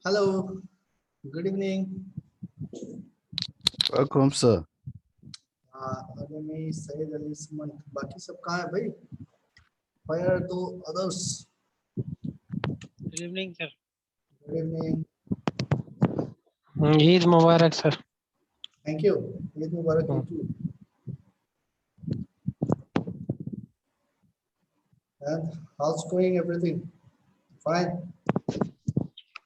Hello, good evening. Welcome, sir. अरे मैं सैयद अली सुमन बाकी सब कहाँ है भाई? Where are the others? Good evening, sir. Good evening. Eid Mubarak, sir. Thank you. Eid Mubarak you too. And how's going everything? Fine.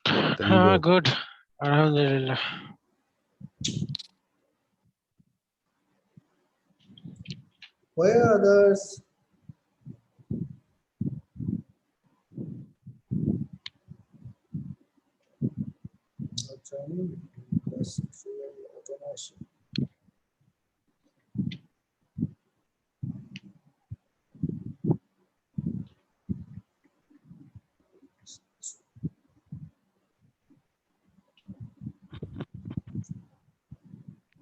Thank God. Good. Alhamdulillah. Where are others? Training industrial automation.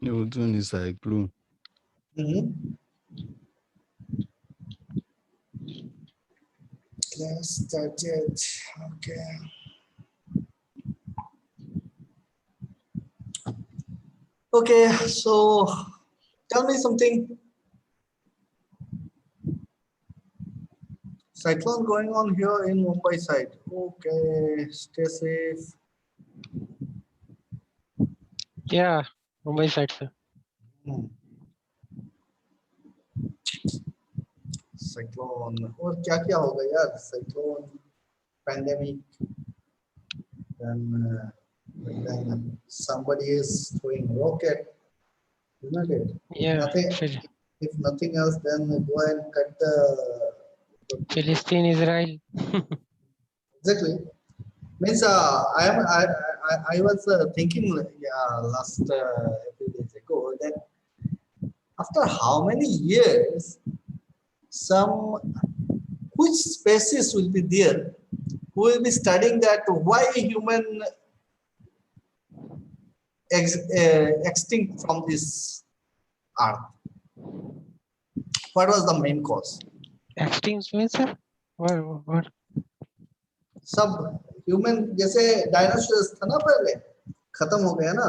You're doing this cyclone. Let's start it. Okay. Okay, so tell me something. Cyclone going on here in Mumbai side. Okay, stay safe. Yeah, Mumbai side, sir. Cyclone और क्या क्या होगा यार cyclone pandemic then somebody is throwing rocket, isn't it? Yeah, If nothing else, then go and cut the Philistine, Israel. exactly. Means I was thinking last a few days ago that after how many years some which species will be there who will be studying that why human extinct from this earth. What was the main cause? Extinct means, sir? What? सब human जैसे dinosaurs था ना पहले खत्म हो गया ना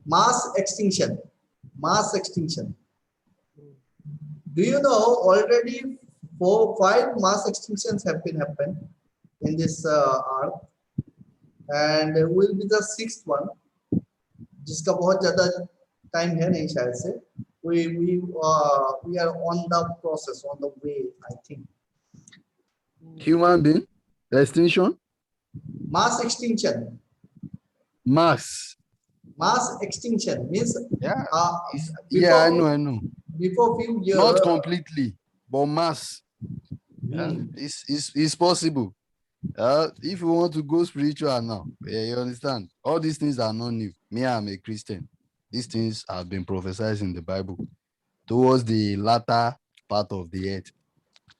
mass extinction do you know already 4-5 mass extinctions have been happened in this earth and will be the sixth one जिसका बहुत ज्यादा टाइम है नहीं शायद से we are on the process on the way I think Human being extinction. Mass extinction. Mass extinction means Yeah. before, I know. Before few years. Not completely, but mass. Yeah, it's possible. If you want to go spiritual now, you understand. All these things are not new. Me, I'm a Christian. These things have been prophesied in the Bible. Towards the latter part of the earth,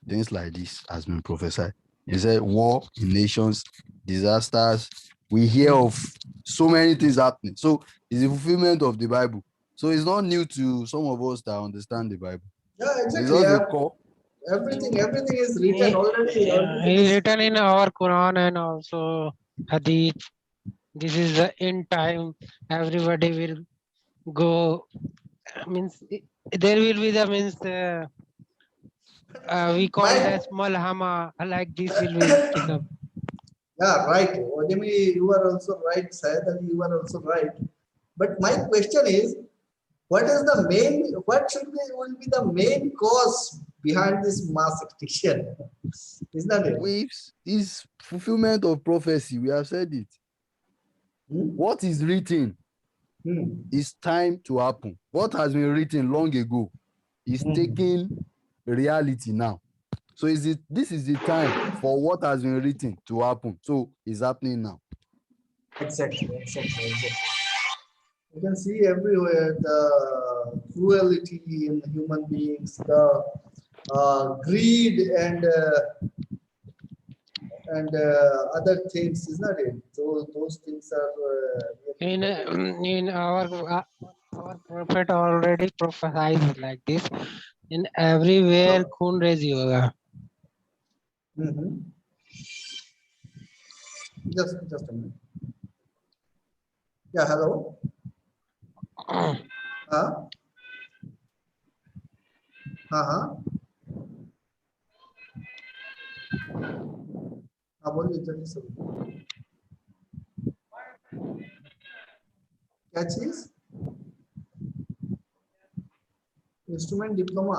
things like this has been prophesied. He said war in nations, disasters. We hear of so many things happening. So it's the fulfillment of the Bible. So it's not new to some of us that understand the Bible. Yeah, exactly. Everything is written already. It's written in our Quran and also Hadith. This is the end time. Everybody will go. Means there will be the we call it as malhama. Like this will be take up. Yeah, right. Odemi, you are also right. Syed Ali, you are also right. But my question is, what will be the main cause behind this mass extinction? Isn't that it? Waves is fulfillment of prophecy. We have said it. What is written is time to happen. What has been written long ago is taking reality now. So this is the time for what has been written to happen. So it's happening now. Exactly. You can see everywhere the cruelty in human beings, the greed and other things, is not it? So those things are in our prophet already prophesied like this. In everywhere खून रेजी होगा. Just a minute. Yeah, hello. Huh? हाँ बोलिए जल्दी से बोलिए। क्या चीज? Instrument diploma.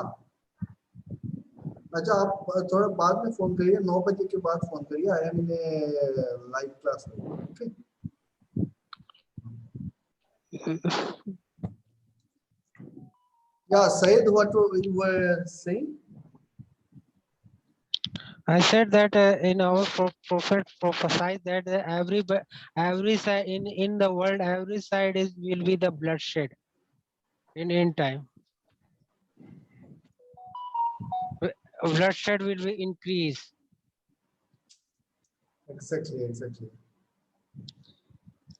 अच्छा, आप थोड़ा बाद में फोन करिए, 9 बजे के बाद फोन करिए। I am in live class. Okay. Yeah, Said, what you were saying? I said that in our prophet prophesied that every side in the world, every side is will be the bloodshed in end time. Bloodshed will be increased Exactly.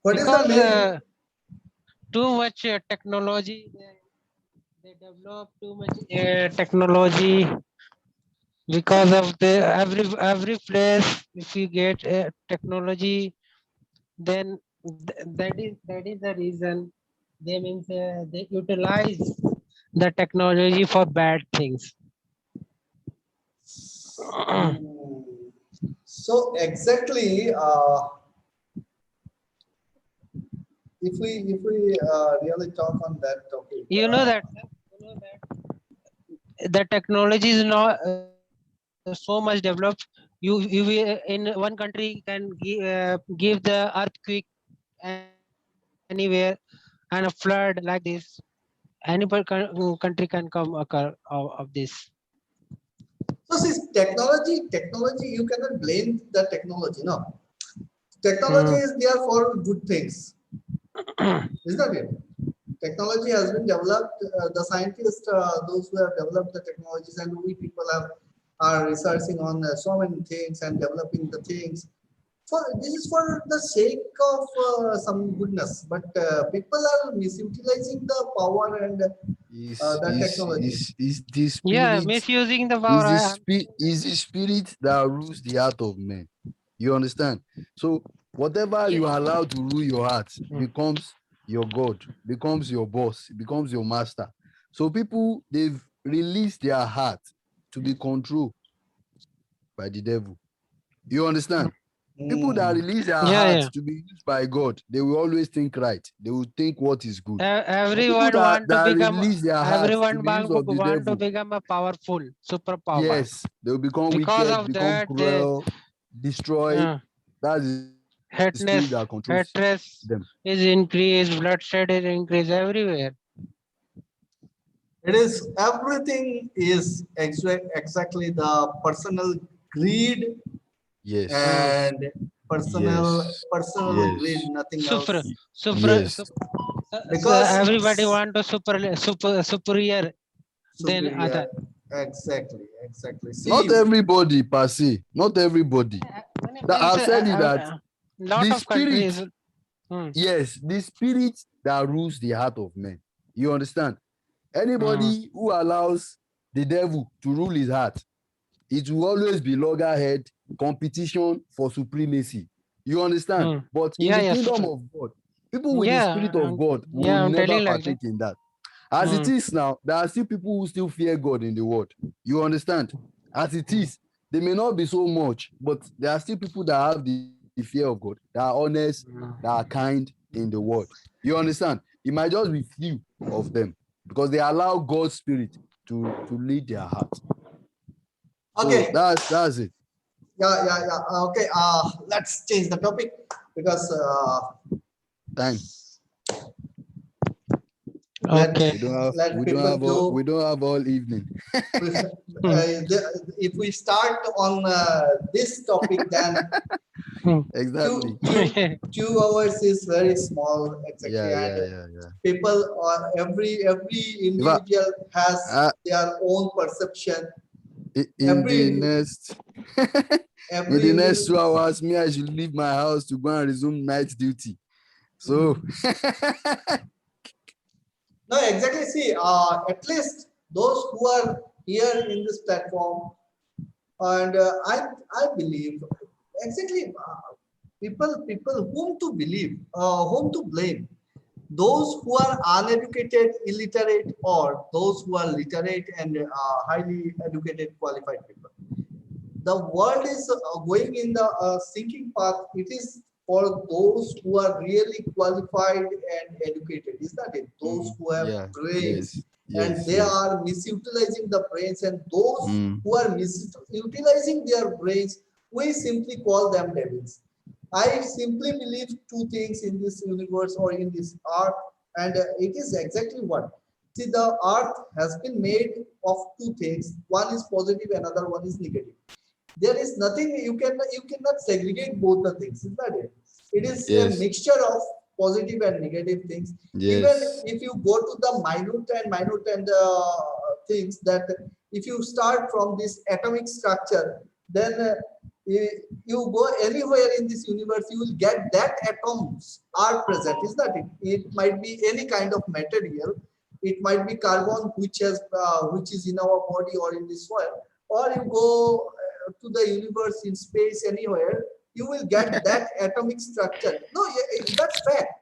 What is the because main? too much technology. They develop too much technology because of the every place. If you get technology, then that is the reason they means they utilize the technology for bad things. Hmm. So exactly, if we really talk on that topic, You know that the technology is not so much developed. You will- in one country can give the earthquake anywhere and a flood like this. Any country can come occur of this. so see, technology, you cannot blame the technology. No, technology is there for good things, isn't it? Technology has been developed. The scientists, those who have developed the technologies, and we people are researching on so many things and developing the things. For this is for the sake of some goodness, but people are misutilizing the power and the technology. Is the Yeah, spirit misusing the power. is the spirit that rules the heart of men. You understand? So whatever you allow to rule your heart becomes your God, becomes your boss, becomes your master. So people, they've released their heart to be controlled by the devil. You understand? People that Hmm. release their Yeah. hearts to be used by God, they will always think right. They will think what is good. But people Everyone want to that become. release their hearts to Everyone be used of the want to devil, become a powerful, superpower. yes, they will become Because wicked, of become that, they cruel, destroy. That's the hatness, spirit that controls hatred them. is increased, bloodshed is increased everywhere. It is everything is exactly the personal greed Yes. and Yes. personal greed, Yes. nothing Super, else. Yes. so everybody Because want to superior than superior, other. exactly. Not See, everybody per se. Not everybody. That Means I've said it that lot the of spirit, countries. Hmm. yes, the spirit that rules the heart of men. You understand? Hmm. Anybody who allows the devil to rule his heart, it will always be loggerhead competition for supremacy. You understand? Hmm. But in Yeah, the yes. kingdom of God, people with the spirit Yeah, of God will I'm never telling like that. partake in that. As it Hmm. is now, there are still people who still fear God in the world. You understand? As it is, they may not be so much, but there are still people that have the fear of God, that are honest, that are kind in the world. You understand? It might just be few of them because they allow God's spirit to lead their heart. So okay, that's it. yeah. Okay, let's change the topic because Time. let Okay. let people We do. don't have all evening. Hmm. If we start on this topic, then Hmm. two, Exactly. two, 2 hours is very small, exactly, and Yeah. people or every If I, individual has uh, their own perception. in Every the indi- next in every the next individual. 2 hours, me, I should leave my house to go and resume night duty. So No, exactly. See, at least those who are here in this platform, and I believe exactly. people whom to believe, whom to blame? Those who are uneducated, illiterate, or those who are literate and highly educated, qualified people? The world is going in the sinking path. It is for those who are really qualified and educated, is that it? Those who have Yeah. brains, Yes. and they are misutilizing the brains, and those Mm. who are misutilizing their brains, we simply call them devils. I simply believe two things in this universe or in this art, and it is exactly what. See, the earth has been made of two things. One is positive, another one is negative. There is nothing you cannot segregate both the things, is that it? It is a Yes. mixture of positive and negative things. Even Yes. if you go to the minute and things, that if you start from this atomic structure, then you go anywhere in this universe, you will get that atoms are present, is that it? It might be any kind of material. It might be carbon, which is in our body or in the soil, or you go to the universe, in space, anywhere, you will get that atomic structure. No, that's fact.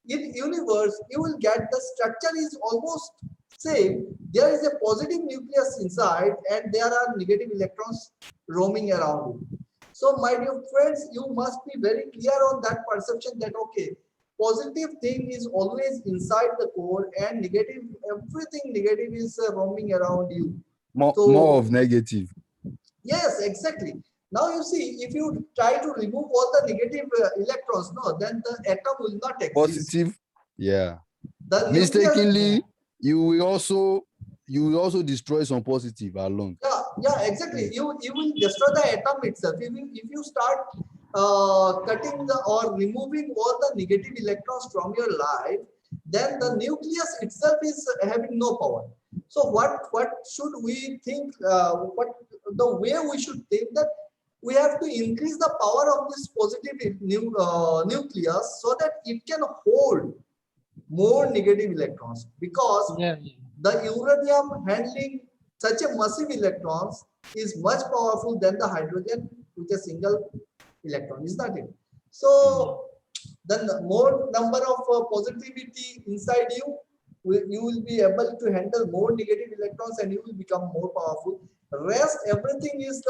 In universe, you will get the structure is almost same. There is a positive nucleus inside, and there are negative electrons roaming around it. So, my dear friends, you must be very clear on that perception that okay, positive thing is always inside the core, and negative, everything negative is roaming around you. More So of negative. yes, exactly. Now you see, if you try to remove all the negative electrons, no, then the atom will not exist. Positive. Yeah. The nucleus, Mistakenly, you will also destroy some positive along. yeah, exactly. You will destroy the atom itself. If you start cutting or removing all the negative electrons from your life, then the nucleus itself is having no power. So what should we think? What the way we should think, that we have to increase the power of this positive nucleus so that it can hold more negative electrons, because Yeah. the uranium handling such a massive electrons is much powerful than the hydrogen with a single electron, is that it? So then the more number of positivity inside you, you will be able to handle more negative electrons, and you will become more powerful. Rest everything is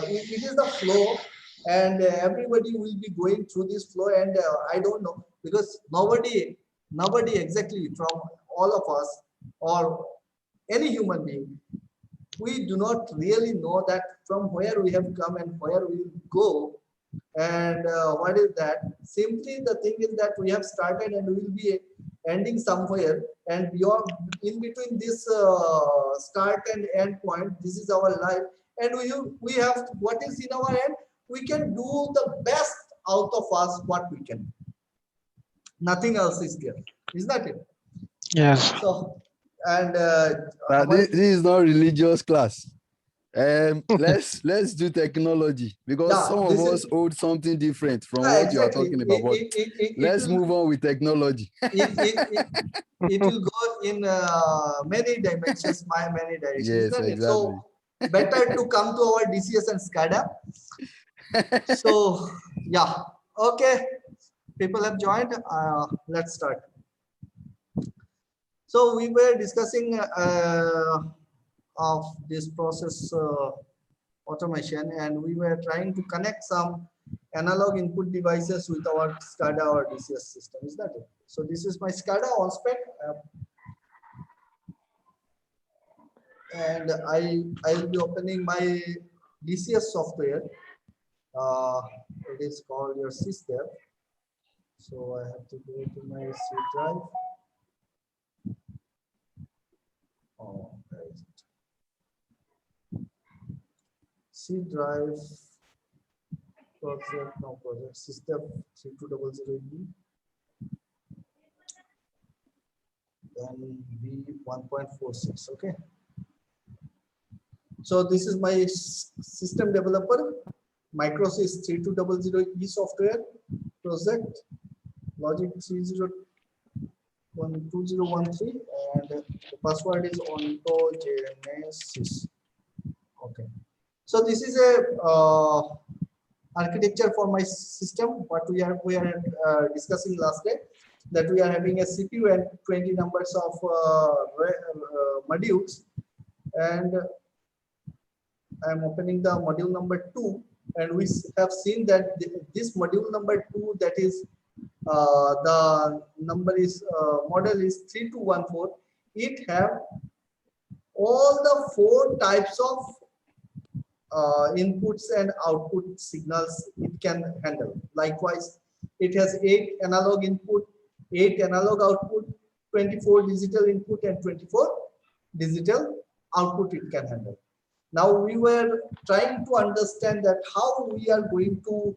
it is the flow, and everybody will be going through this flow, and I don't know, because nobody exactly from all of us or any human being, we do not really know that from where we have come and where we will go. And what is that? Simply the thing is that we have started and we will be ending somewhere, and beyond, in between this start and end point, this is our life, and we have what is in our hand. We can do the best out of us what we can. Nothing else is there, is that it? Yes. So, and This is not religious class. Let's do technology, because yeah, some of this us is hold something different from what you are exactly. talking about. But It let's will move on with technology. it will go in many dimensions, many directions, Yes, isn't it? exactly. So better to come to our DCS and SCADA. So yeah, okay. People have joined. Let's start. So we were discussing of this process automation, and we were trying to connect some analog input devices with our SCADA or DCS system. Is that it? So this is my SCADA on spec, and I will be opening my DCS software. It is called your system. So I have to go to my C drive. Oh, where is it? C drive project, no project, system 3200E, then V1.46. Okay. So this is my system developer, Microsys 3200E software project, logic 302013, and the password is ontogenesis. Okay. So this is a architecture for my system, what we are discussing last day, that we are having a CPU and 20 numbers of modules, and I'm opening the module number 2, and we have seen that this module number 2, that is the number is model is 3214. It have all the 4 types of inputs and output signals it can handle. Likewise, it has 8 analog input, 8 analog output, 24 digital input, and 24 digital output it can handle. Now we were trying to understand that how we are going to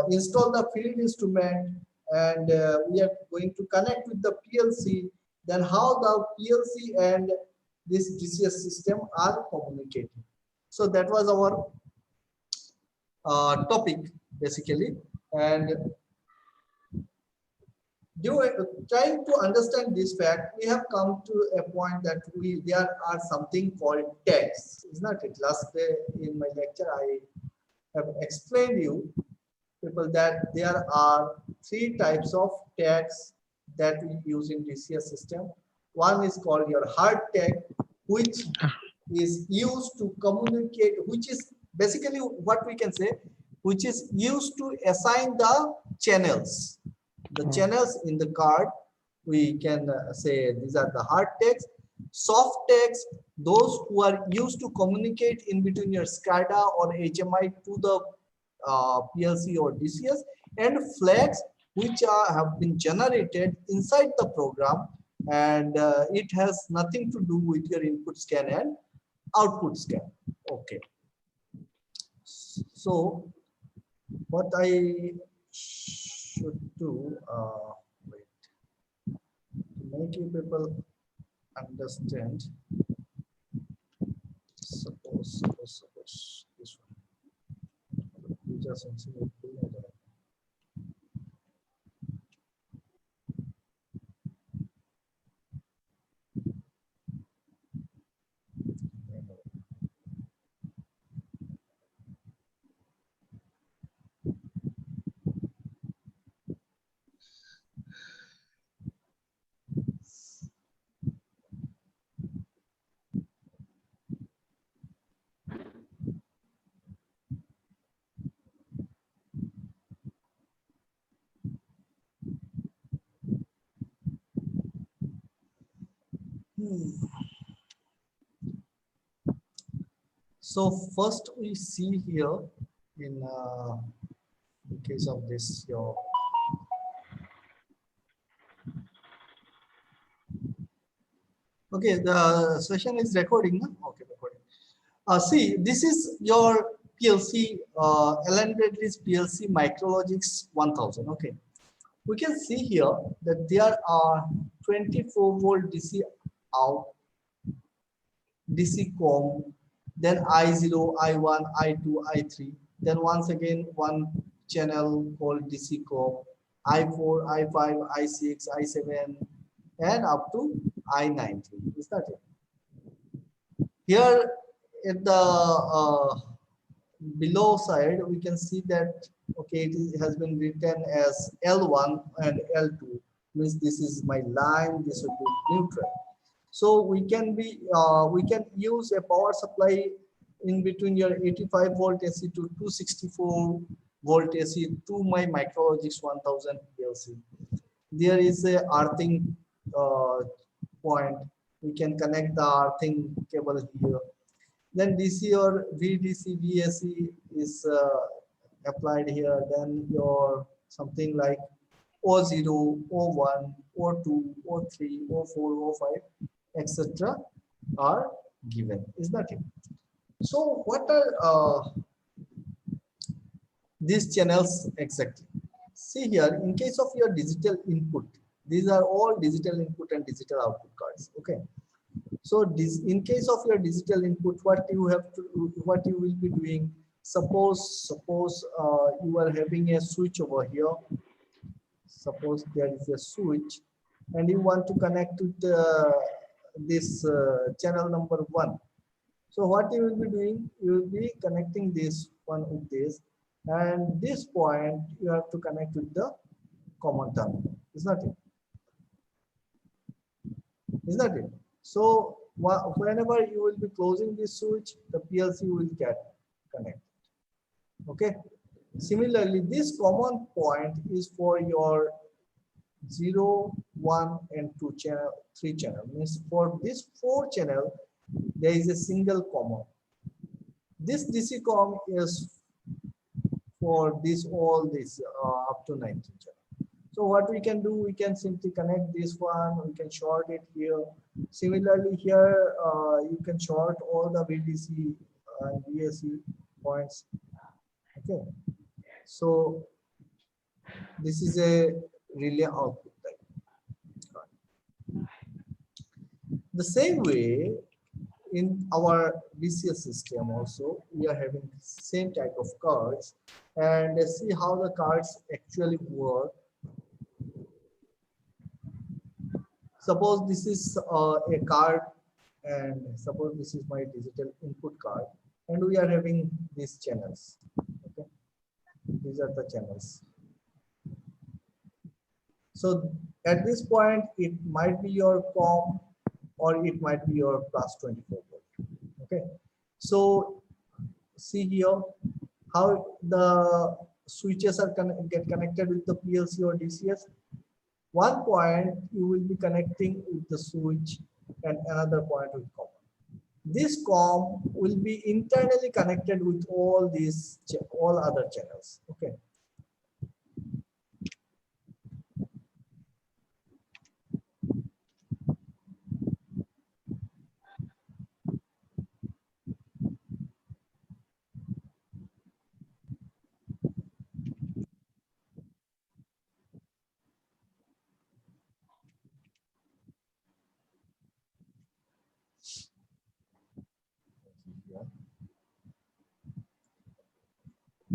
install the field instrument, and we are going to connect with the PLC, then how the PLC and this DCS system are communicating. So that was our topic basically, and trying to understand this fact, we have come to a point that there are something called tags. Is not it? Last day in my lecture, I have explained you people that there are 3 types of tags that we use in DCS system. One is called your hard tag, which is used to communicate, which is basically what we can say, which is used to assign the channels. The channels in the card, we can say these are the hard tags. Soft tags, those who are used to communicate in between your SCADA or HMI to the PLC or DCS, and flags which have been generated inside the program, and it has nothing to do with your input scan and output scan. Okay. So what I should do, wait, to make you people understand, suppose this one. You just So first we see here in case of this your okay, the session is recording, no? Okay, recording. See, this is your PLC, Alan Bradley's PLC Micrologics 1000. Okay, we can see here that there are 24-volt DC out, DC COM, then I0, I1, I2, I3. Then once again, one channel called DC COM, I4, I5, I6, I7, and up to I90. Is that it? Here at the below side, we can see that okay, it has been written as L1 and L2. Means this is my line, this would be neutral. So we can use a power supply in between your 85 volt AC to 264 volt AC to my Micrologics 1000 PLC. There is a earthing point. We can connect the earthing cable here. Then DC or VDC, VSC is applied here. Then your something like O0, O1, O2, O3, O4, O5, etc. are given. Is that it? So what are these channels exactly? See here, in case of your digital input, these are all digital input and digital output cards. Okay. So this, in case of your digital input, what you will be doing. Suppose you are having a switch over here. Suppose there is a switch, and you want to connect to this channel number 1. So what you will be doing, you will be connecting this one with this, and this point you have to connect with the common terminal, is not it? Is that it? So whenever you will be closing this switch, the PLC will get connected. Okay. Similarly, this common point is for your 0, 1, and 2 channel, 3 channel. Means for this 4 channel, there is a single common. This DC COM is for this all this up to 19 channel. So what we can do, we can simply connect this one, we can short it here. Similarly here, you can short all the VDC and VSC points. Okay. So this is a relay output type. The same way in our DCS system also, we are having same type of cards, and let's see how the cards actually work. Suppose this is a card, and suppose this is my digital input card, and we are having these channels. Okay, these are the channels. So at this point, it might be your COM or it might be your plus 24 volt. Okay, so see here how the switches are get connected with the PLC or DCS. One point you will be connecting with the switch and another point with COM. This COM will be internally connected with all these all other channels. Okay.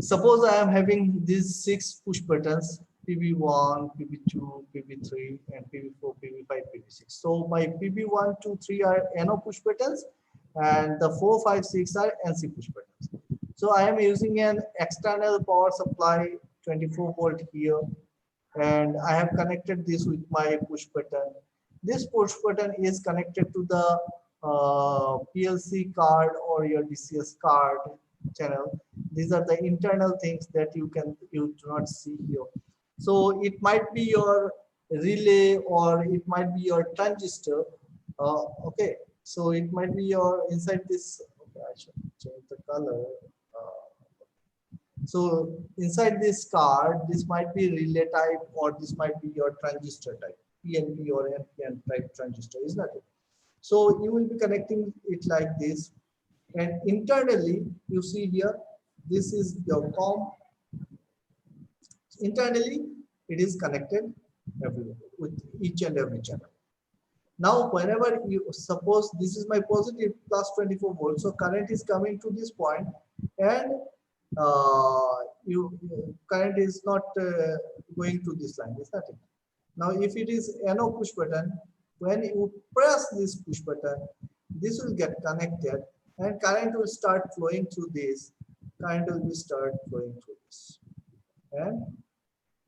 Suppose I am having these 6 push buttons, PB1, PB2, PB3, and PB4, PB5, PB6. So my PB1, 2, 3 are NO push buttons, and the 4, 5, 6 are NC push buttons. So I am using an external power supply 24 volt here, and I have connected this with my push button. This push button is connected to the PLC card or your DCS card channel. These are the internal things that you do not see here. So it might be your relay or it might be your transistor. Okay, so it might be your inside this. Okay, I should change the color. So inside this card, this might be relay type or this might be your transistor type, PNP or NPN type transistor, is not it? So you will be connecting it like this, and internally you see here, this is your COM. Internally, it is connected everywhere with each and every channel. Now, whenever you suppose this is my positive plus 24 volts, so current is coming to this point, and current is not going to this line. Is that it? Now, if it is NO push button, when you press this push button, this will get connected, and current will start flowing through this. Current will be start flowing through this, and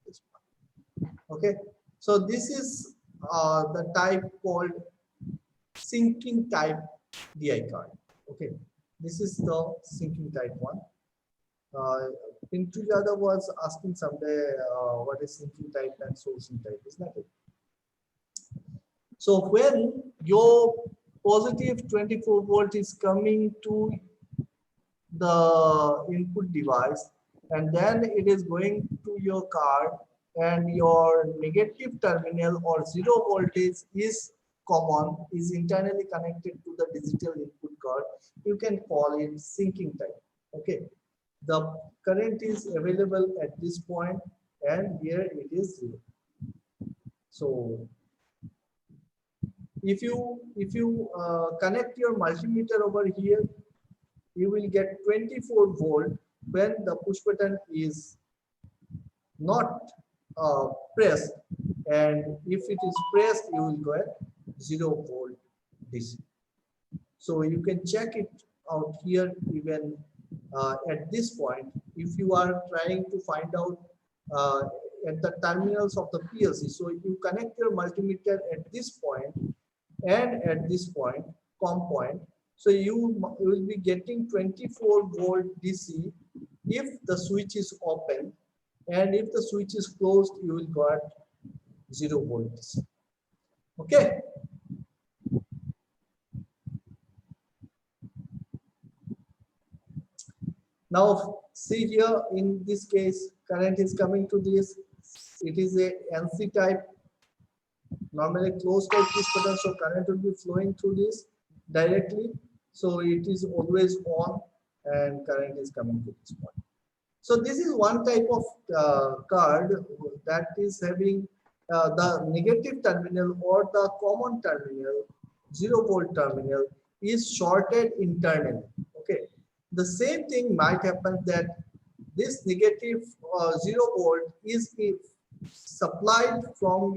this one. Okay. So this is the type called syncing type DI card. Okay, this is the syncing type one. Pintu Yadav was asking someday what is syncing type and sourcing type, is that it? So when your positive 24 volt is coming to the input device, and then it is going to your card, and your negative terminal or 0 voltage is common, is internally connected to the digital input card, you can call it syncing type. Okay, the current is available at this point, and here it is 0. So if you connect your multimeter over here, you will get 24 volt when the push button is not pressed, and if it is pressed, you will get 0 volt DC. So you can check it out here. Even at this point, if you are trying to find out at the terminals of the PLC. So if you connect your multimeter at this point and at this point, COM point, so you will be getting 24 volt DC if the switch is open, and if the switch is closed, you will got 0 volt DC. Okay. Now see here, in this case, current is coming to this. It is a NC type, normally closed type push button, so current will be flowing through this directly. So it is always on and current is coming to this point. So this is one type of card that is having the negative terminal or the common terminal, 0 volt terminal is shorted internally. Okay. The same thing might happen that this negative 0 volt is supplied from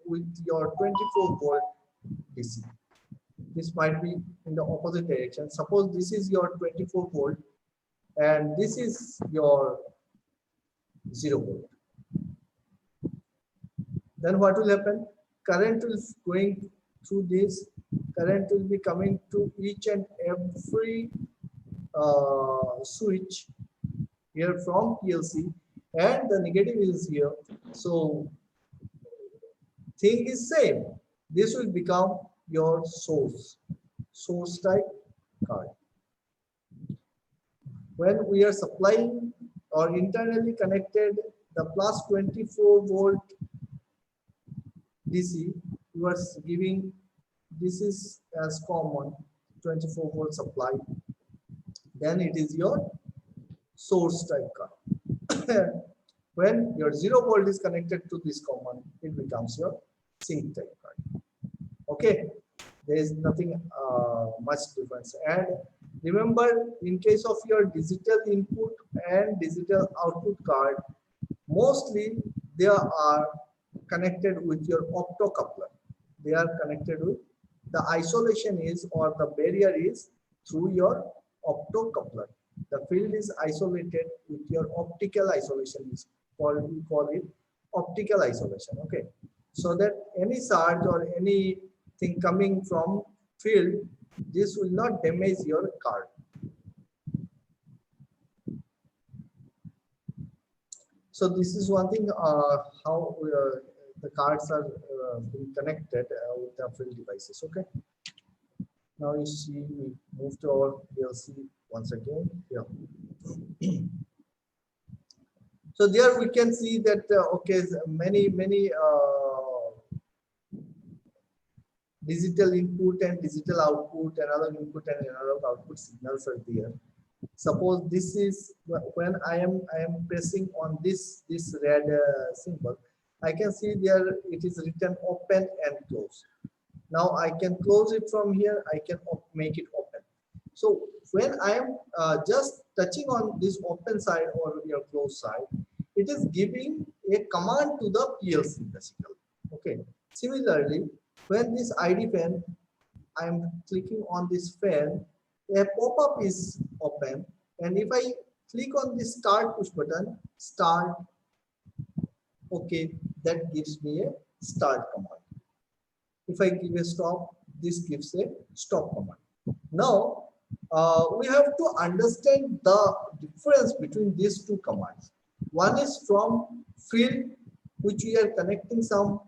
with your 24 volt DC. This might be in the opposite direction. Suppose this is your 24 volt and this is your 0 volt. Then what will happen? Current will going through this. Current will be coming to each and every switch here from PLC, and the negative is here. So thing is same. This will become your source type card. When we are supplying or internally connected the plus 24 volt DC, you are giving, this is as common 24 volt supply, then it is your source type card. When your 0 volt is connected to this common, it becomes your sink type card. Okay, there is nothing much difference. And remember, in case of your digital input and digital output card, mostly they are connected with your optocoupler. They are connected with, the isolation is, or the barrier is through your optocoupler. The field is isolated with your optical isolation, is called, we call it optical isolation. Okay, so that any charge or anything coming from field, this will not damage your card. So this is one thing, how the cards are being connected with the field devices. Okay. Now you see, we move to our PLC once again. Yeah. So there we can see that okay, many digital input and digital output, analog input and analog output signals are there. Suppose this is when I am pressing on this red symbol, I can see there it is written open and close. Now I can close it from here, I can make it open. So when I am just touching on this open side or your close side, it is giving a command to the PLC basically. Okay. Similarly, when this ID fan, I am clicking on this fan, a pop-up is open, and if I click on this start push button, start, okay, that gives me a start command. If I give a stop, this gives a stop command. Now we have to understand the difference between these two commands. One is from field, which we are connecting some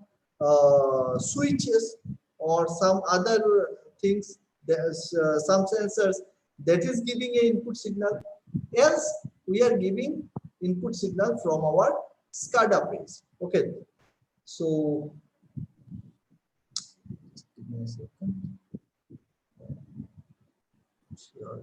switches or some other things. There's some sensors that is giving a input signal. Else we are giving input signal from our SCADA base. Okay, so give me a second. Sure.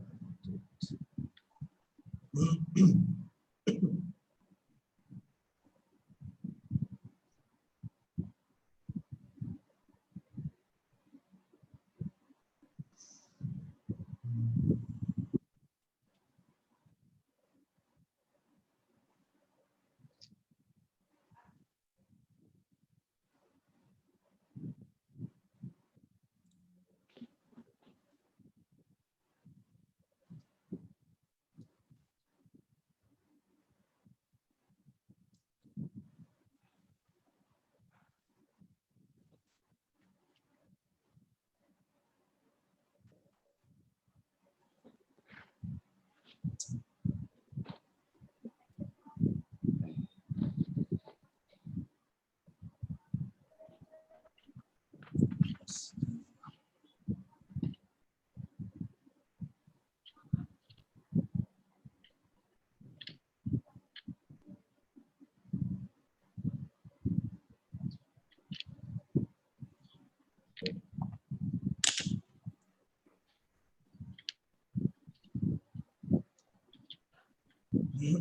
Okay.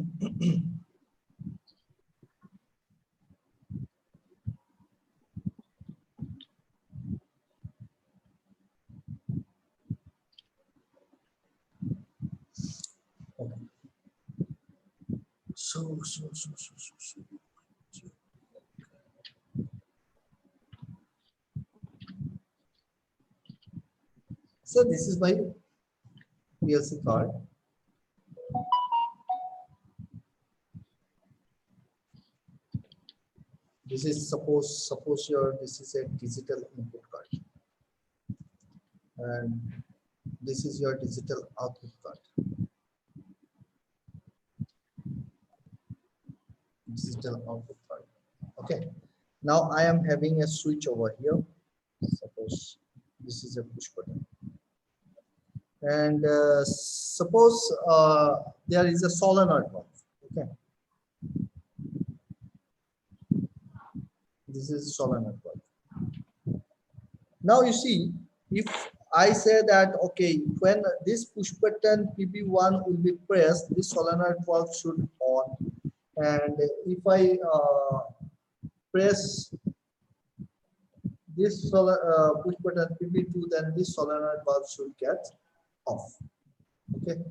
So. So this is my PLC card. This is suppose your this is a digital input card, and this is your digital output card. Digital output card. Okay. Now I am having a switch over here. Suppose this is a push button, and suppose there is a solenoid valve. Okay. This is solenoid valve. Now you see, if I say that okay, when this push button PB1 will be pressed, this solenoid valve should on, and if I press this push button PB2, then this solenoid valve should get off. Okay.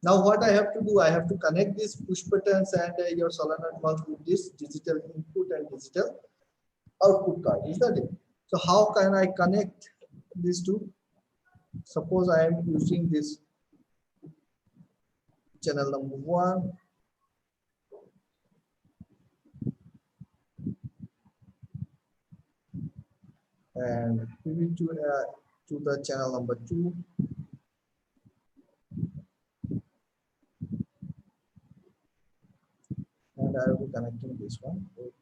Now what I have to do, I have to connect these push buttons and your solenoid valve with this digital input and digital output card, is that it? So how can I connect these two? Suppose I am using this channel number 1, and PB2 to the channel number 2, and I will be connecting this one with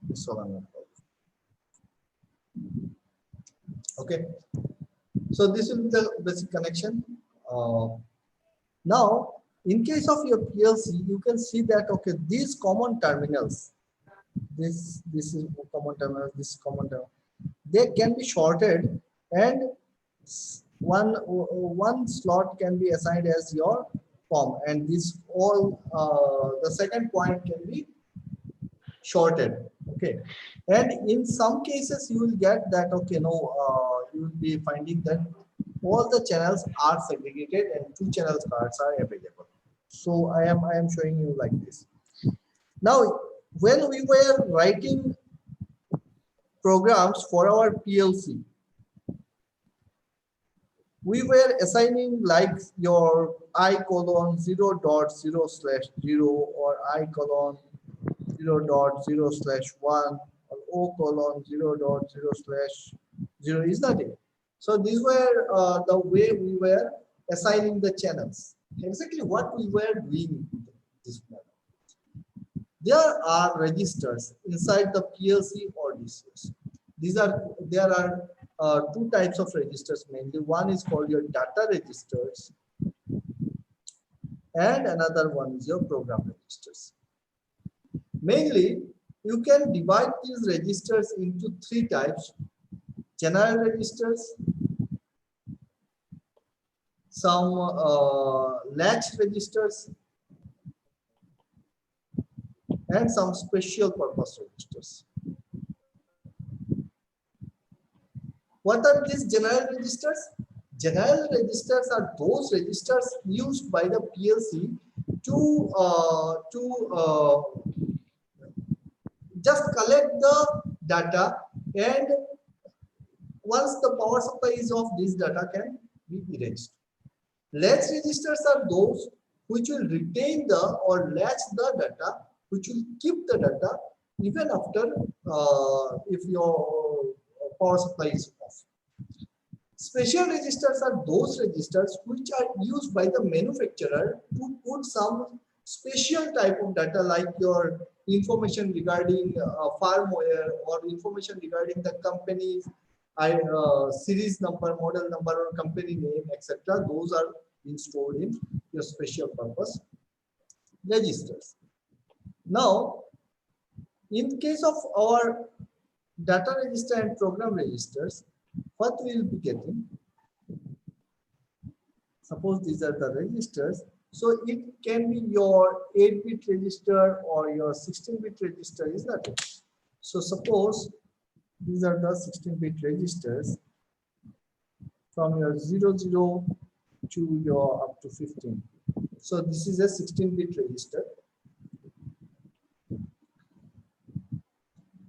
the solenoid valve. Okay, so this will be the basic connection. Now, in case of your PLC, you can see that okay, these common terminals, this is common terminal, this common terminal, they can be shorted, and one slot can be assigned as your COM, and this all the second point can be shorted. Okay, and in some cases you will get that okay, no, you will be finding that all the channels are segregated and 2 channel cards are available. So I am showing you like this. Now, when we were writing programs for our PLC, we were assigning like your I:0.0/0 or I:0.0/1 or O:0.0/0, is that it? So these were the way we were assigning the channels. Exactly what we were doing in this manner. There are registers inside the PLC or DCS. There are 2 types of registers mainly. One is called your data registers, and another one is your program registers. Mainly, you can divide these registers into 3 types: general registers, some latch registers, and some special purpose registers. What are these general registers? General registers are those registers used by the PLC to just collect the data, and once the power supply is off, this data can be erased. Latch registers are those which will retain the or latch the data, which will keep the data even after if your power supply is off. Special registers are those registers which are used by the manufacturer to put some special type of data, like your information regarding firmware or information regarding the company's series number, model number, or company name, etc. Those are being stored in your special purpose registers. Now, in case of our data register and program registers, what we will be getting, suppose these are the registers. So it can be your 8-bit register or your 16-bit register, is that it? So suppose these are the 16-bit registers from your 00 to your up to 15. So this is a 16-bit register.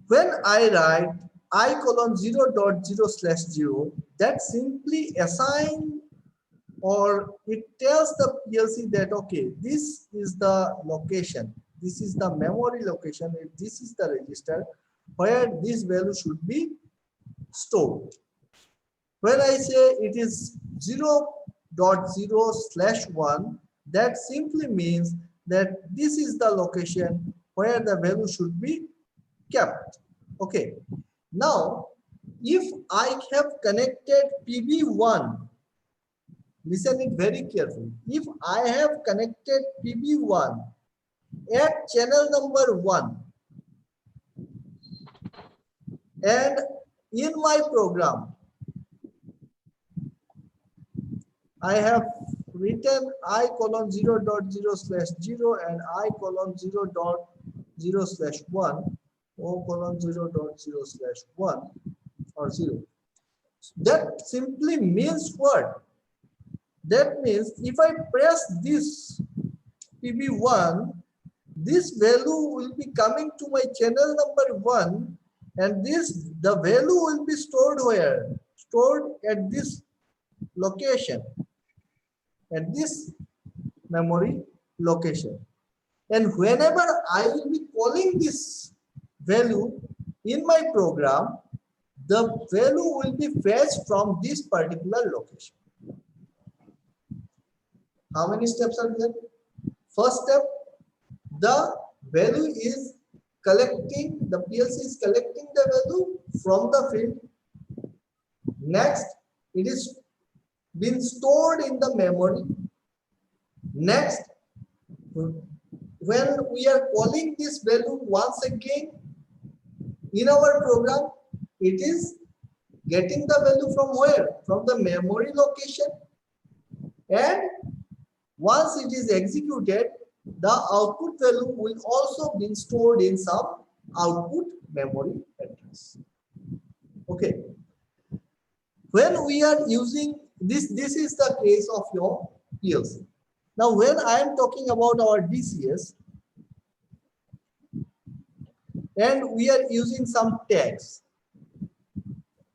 When I write I colon 0.0/0, that simply assign, or it tells the PLC that okay, this is the location, this is the memory location, this is the register where this value should be stored. When I say it is 0.0/1, that simply means that this is the location where the value should be kept. Okay. Now, if I have connected PB1, listen it very carefully. If I have connected PB1 at channel number 1, and in my program I have written I colon 0.0/0 and I colon 0.0/1, O colon 0.0/1 or 0. That simply means what? That means if I press this PB1, this value will be coming to my channel number 1, and the value will be stored where? Stored at this location, at this memory location. And whenever I will be calling this value in my program, the value will be fetched from this particular location. How many steps are there? First step, the value is collecting, the PLC is collecting the value from the field. Next, it is been stored in the memory. Next, when we are calling this value once again in our program, it is getting the value from where? From the memory location. And once it is executed, the output value will also be stored in some output memory address. Okay. When we are using this, this is the case of your PLC. Now, when I am talking about our DCS, and we are using some tags.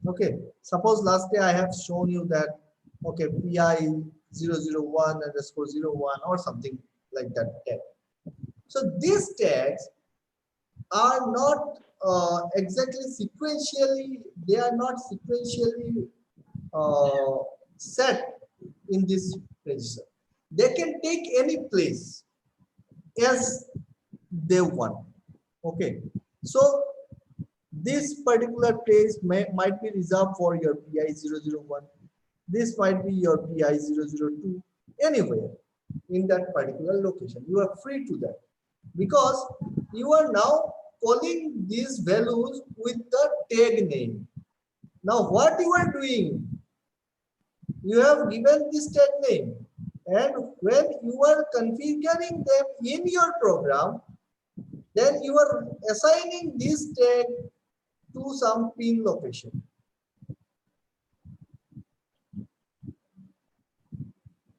Okay, suppose last day I have shown you that, okay, PI 001_01 or something like that tag. So these tags are not exactly sequentially, they are not sequentially set in this register. They can take any place as they want. Okay, so this particular place might be reserved for your PI 001. This might be your PI 002, anywhere in that particular location. You are free to that, because you are now calling these values with the tag name. Now what you are doing, you have given this tag name, and when you are configuring them in your program, then you are assigning this tag to some pin location.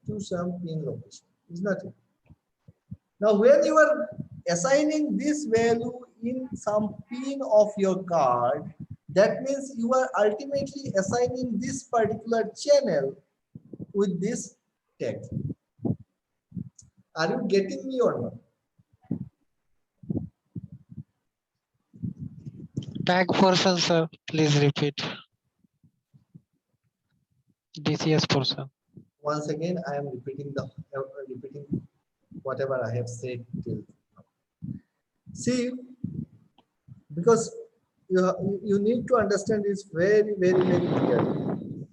To some pin location, is not it? Now, when you are assigning this value in some pin of your card, that means you are ultimately assigning this particular channel with this tag. Are you getting me or not? Tag portion, sir. Please repeat. DCS portion. Once again, I am repeating whatever I have said till now. See, because you need to understand this very, very, very clearly.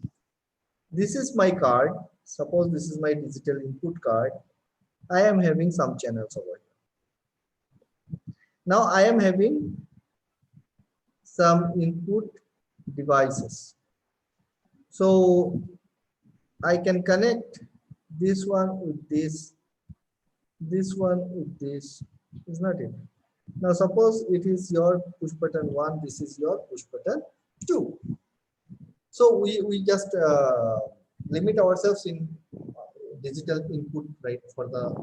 This is my card. Suppose this is my digital input card. I am having some channels over here. Now I am having some input devices. So I can connect this one with this this one with this is not it. Now suppose it is your push button 1, this is your push button 2. So we just limit ourselves in digital input, right, for the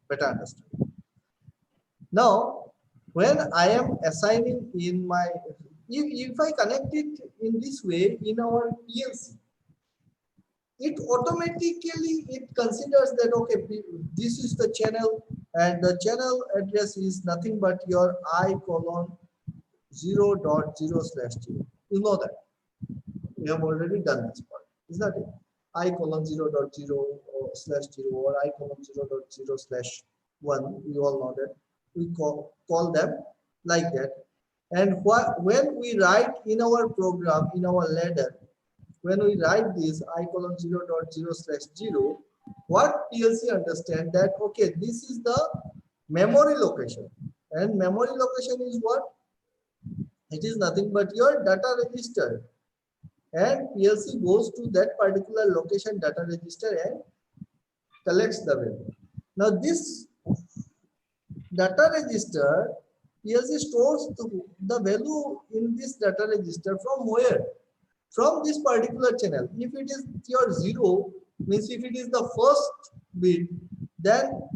better understanding. Now when I am assigning in my, if I connect it in this way in our PLC, it automatically it considers that okay, this is the channel and the channel address is nothing but your I colon 0.0/0. You know that we have already done this part, is that it? I colon 0.0/0 or I colon 0.0/1. We all know that we call them like that. And when we write in our program in our ladder, when we write this I colon 0.0/0, what PLC understand that okay, this is the memory location, and memory location is what? It is nothing but your data register, and PLC goes to that particular location data register and collects the value. Now this data register, PLC stores the value in this data register from where? From this particular channel. If it is your 0, means if it is the first bit, then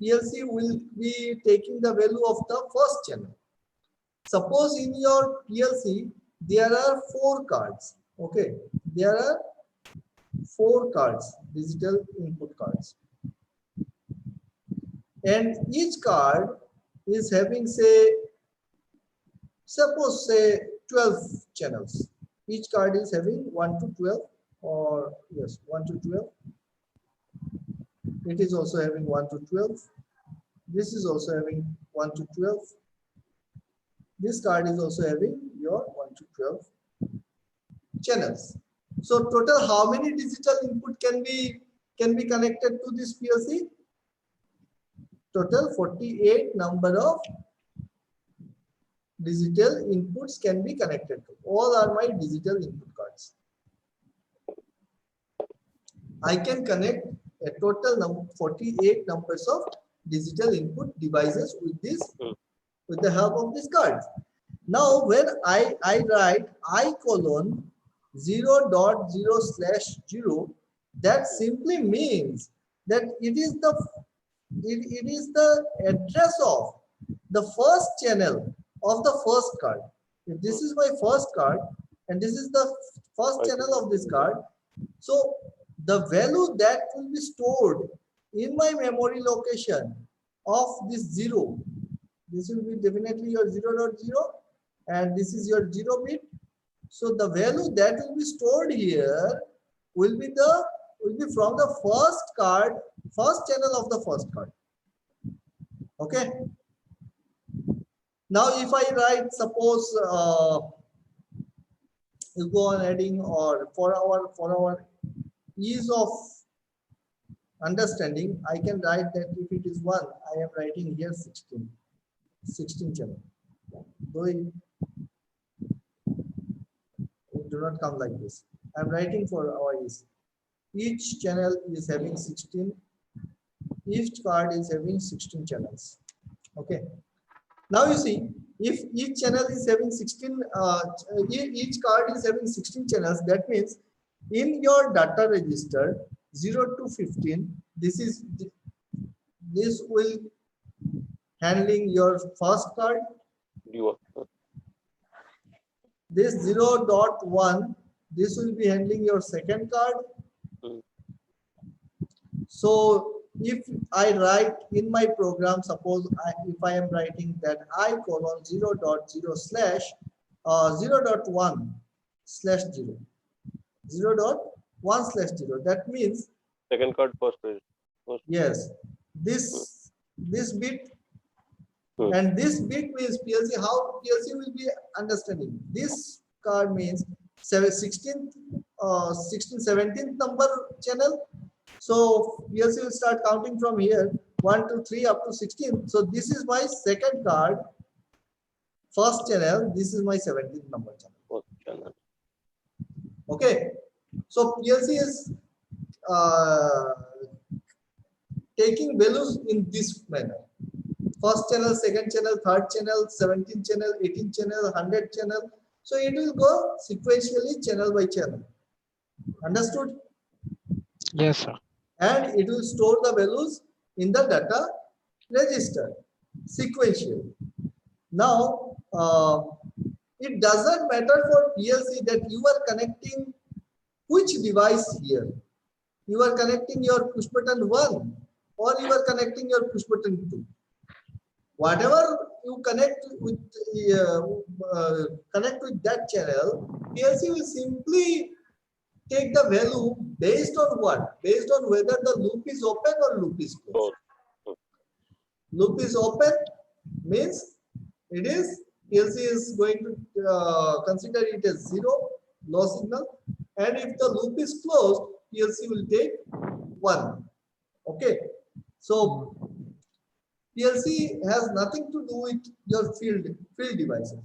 PLC will be taking the value of the first channel. Suppose in your PLC there are 4 cards. Okay, there are 4 cards, digital input cards, and each card is having, say, suppose say 12 channels. Each card is having 1 to 12, or yes, 1 to 12. It is also having 1 to 12. This is also having 1 to 12. This card is also having your 1 to 12 channels. So total how many digital input can be connected to this PLC? Total 48 number of digital inputs can be connected to. All are my digital input cards. I can connect a total 48 numbers of digital input devices with this, with the help of this card. Now when I write I colon 0.0/0, that simply means that it is the address of the first channel of the first card. If this is my first card and this is the first channel of this card, so the value that will be stored in my memory location of this 0, this will be definitely your 0.0, and this is your 0 bit. So the value that will be stored here will be from the first card, first channel of the first card. Okay. Now if I write, suppose you go on adding, or for our ease of understanding, I can write that if it is 1, I am writing here 16 channel. Though it do not come like this. I am writing for our ease. Each channel is having 16. Each card is having 16 channels. Okay. Now you see, if each channel is having 16, each card is having 16 channels, that means in your data register 0 to 15, this will handling your first card. This 0.1, this will be handling your second card. So if I write in my program, suppose if I am writing that I colon 0.1/0, 0.1/0, that means second card first. yes, this bit and this bit means PLC, how PLC will be understanding. This card means 16th 17th number channel. So PLC will start counting from here 1 to 3 up to 16. So this is my second card, first channel. This is my 17th number channel. Okay. So PLC is taking values in this manner. First channel, second channel, third channel, 17 channel, 18 channel, 100 channel. So it will go sequentially channel by channel. Understood? Yes, sir. And it will store the values in the data register sequentially. Now, it doesn't matter for PLC that you are connecting which device here. You are connecting your push button 1 or you are connecting your push button 2. Whatever you connect with that channel, PLC will simply take the value based on what? Based on whether the loop is open or loop is closed. Loop is open means it is PLC is going to consider it as 0, low signal, and if the loop is closed, PLC will take 1. Okay, so PLC has nothing to do with your field devices.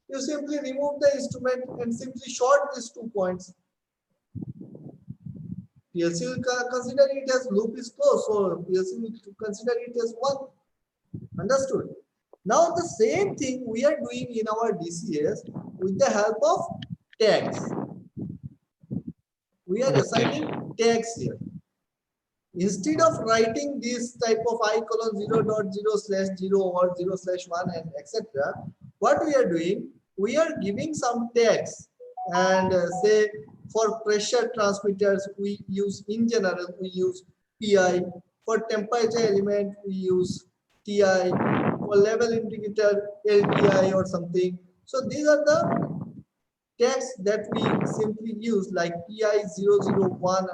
You simply remove the instrument and simply short these 2 points. PLC will consider it as loop is closed, so PLC will consider it as 1. Understood? Now the same thing we are doing in our DCS with the help of tags. We are assigning tags here. Instead of writing this type of i:0.0/0 or 0/1 and etc., what we are doing, we are giving some tags and say for pressure transmitters we use, in general we use PI, for temperature element we use TI, for level indicator LTI or something. So these are the tags that we simply use, like PI001_01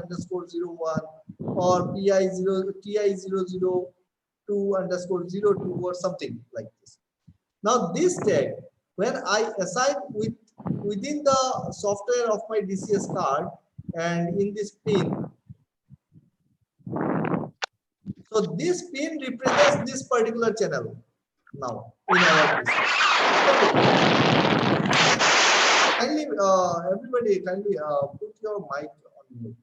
or TI002_02 or something like this. Now this tag, when I assign within the software of my DCS card and in this pin, so this pin represents this particular channel now in our DCS. Kindly, everybody, kindly put your mic on mute.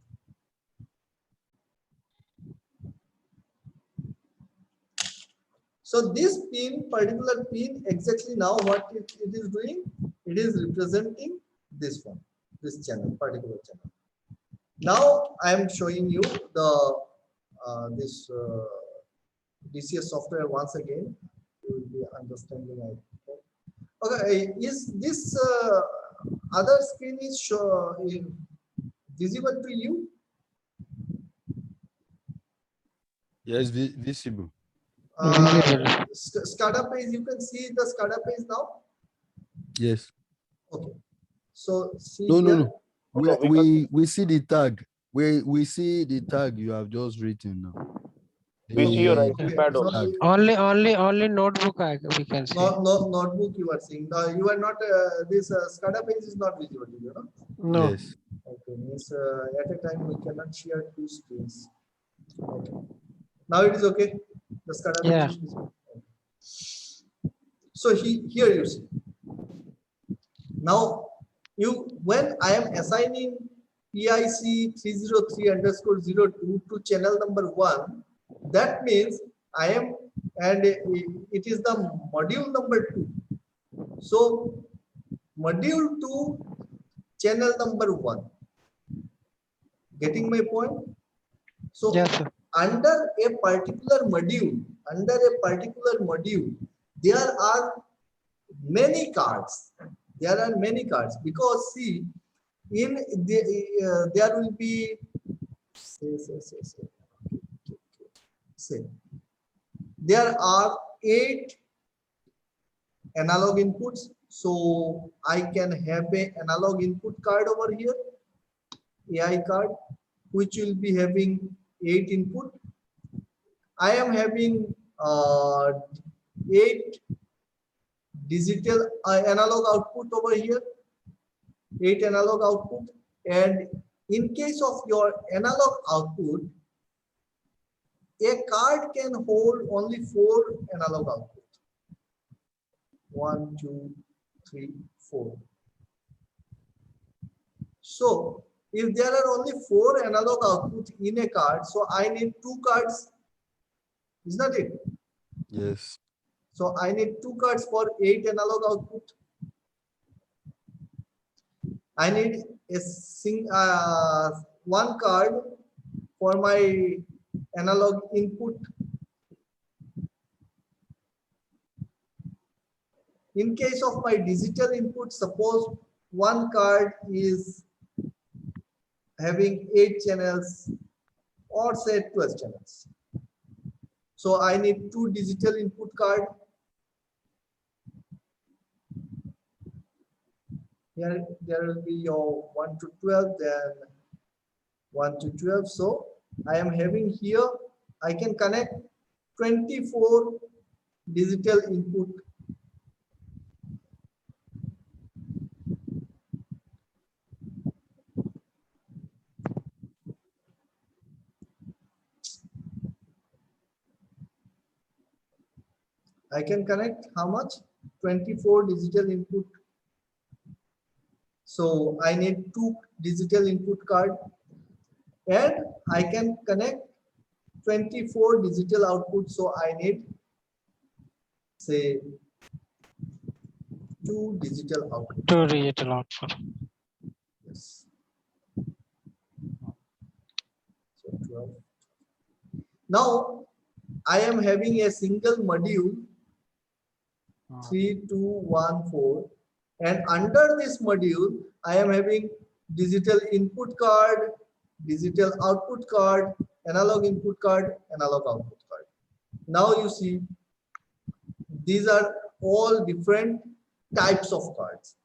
So this pin, particular pin, exactly now what it is doing, it is representing this one, this channel, particular channel. Now I am showing you the this DCS software once again. You will be understanding. I hope. Okay, is this other screen is visible to you? Yes, visible. SCADA page, you can see the SCADA page now. Yes. Okay. So see No, here. no. We see the tag. We see the tag you have just written now. We see your The writing pad also. tag. Only notebook we can see. Notebook you are seeing. You are not this SCADA page is not visible to you, no? No. Yes. Okay, means at a time we cannot share 2 screens. Okay. Now it is okay. The SCADA page Yeah. is visible. Okay. So here you see. Now when I am assigning PIC 303_02 to channel number 1, that means I am, and it is the module number 2. So module 2 channel number 1. Getting my point? So Yes, sir. under a particular module, there are many cards. There are many cards because see, in the there will be say there are 8 analog inputs. So I can have a analog input card over here, AI card, which will be having 8 input. I am having 8 digital analog output over here, 8 analog output, and in case of your analog output, a card can hold only 4 analog output. 1, 2, 3, 4. So if there are only 4 analog outputs in a card, so I need 2 cards Is that it? Yes. So I need 2 cards for 8 analog output. I need one card for my analog input. In case of my digital input, suppose one card is having 8 channels or say 12 channels. So I need 2 digital input card. Here there will be your 1 to 12, then 1 to 12. So I am having here, I can connect 24 digital input. I can connect how much? 24 digital input. So I need 2 digital input card, and I can connect 24 digital output. So I need, say, 2 digital output. To digital output. Yes. So 12. Now I am having a single module 3214, and under this module I am having digital input card, digital output card, analog input card, analog output card. Now you see these are all different types of cards,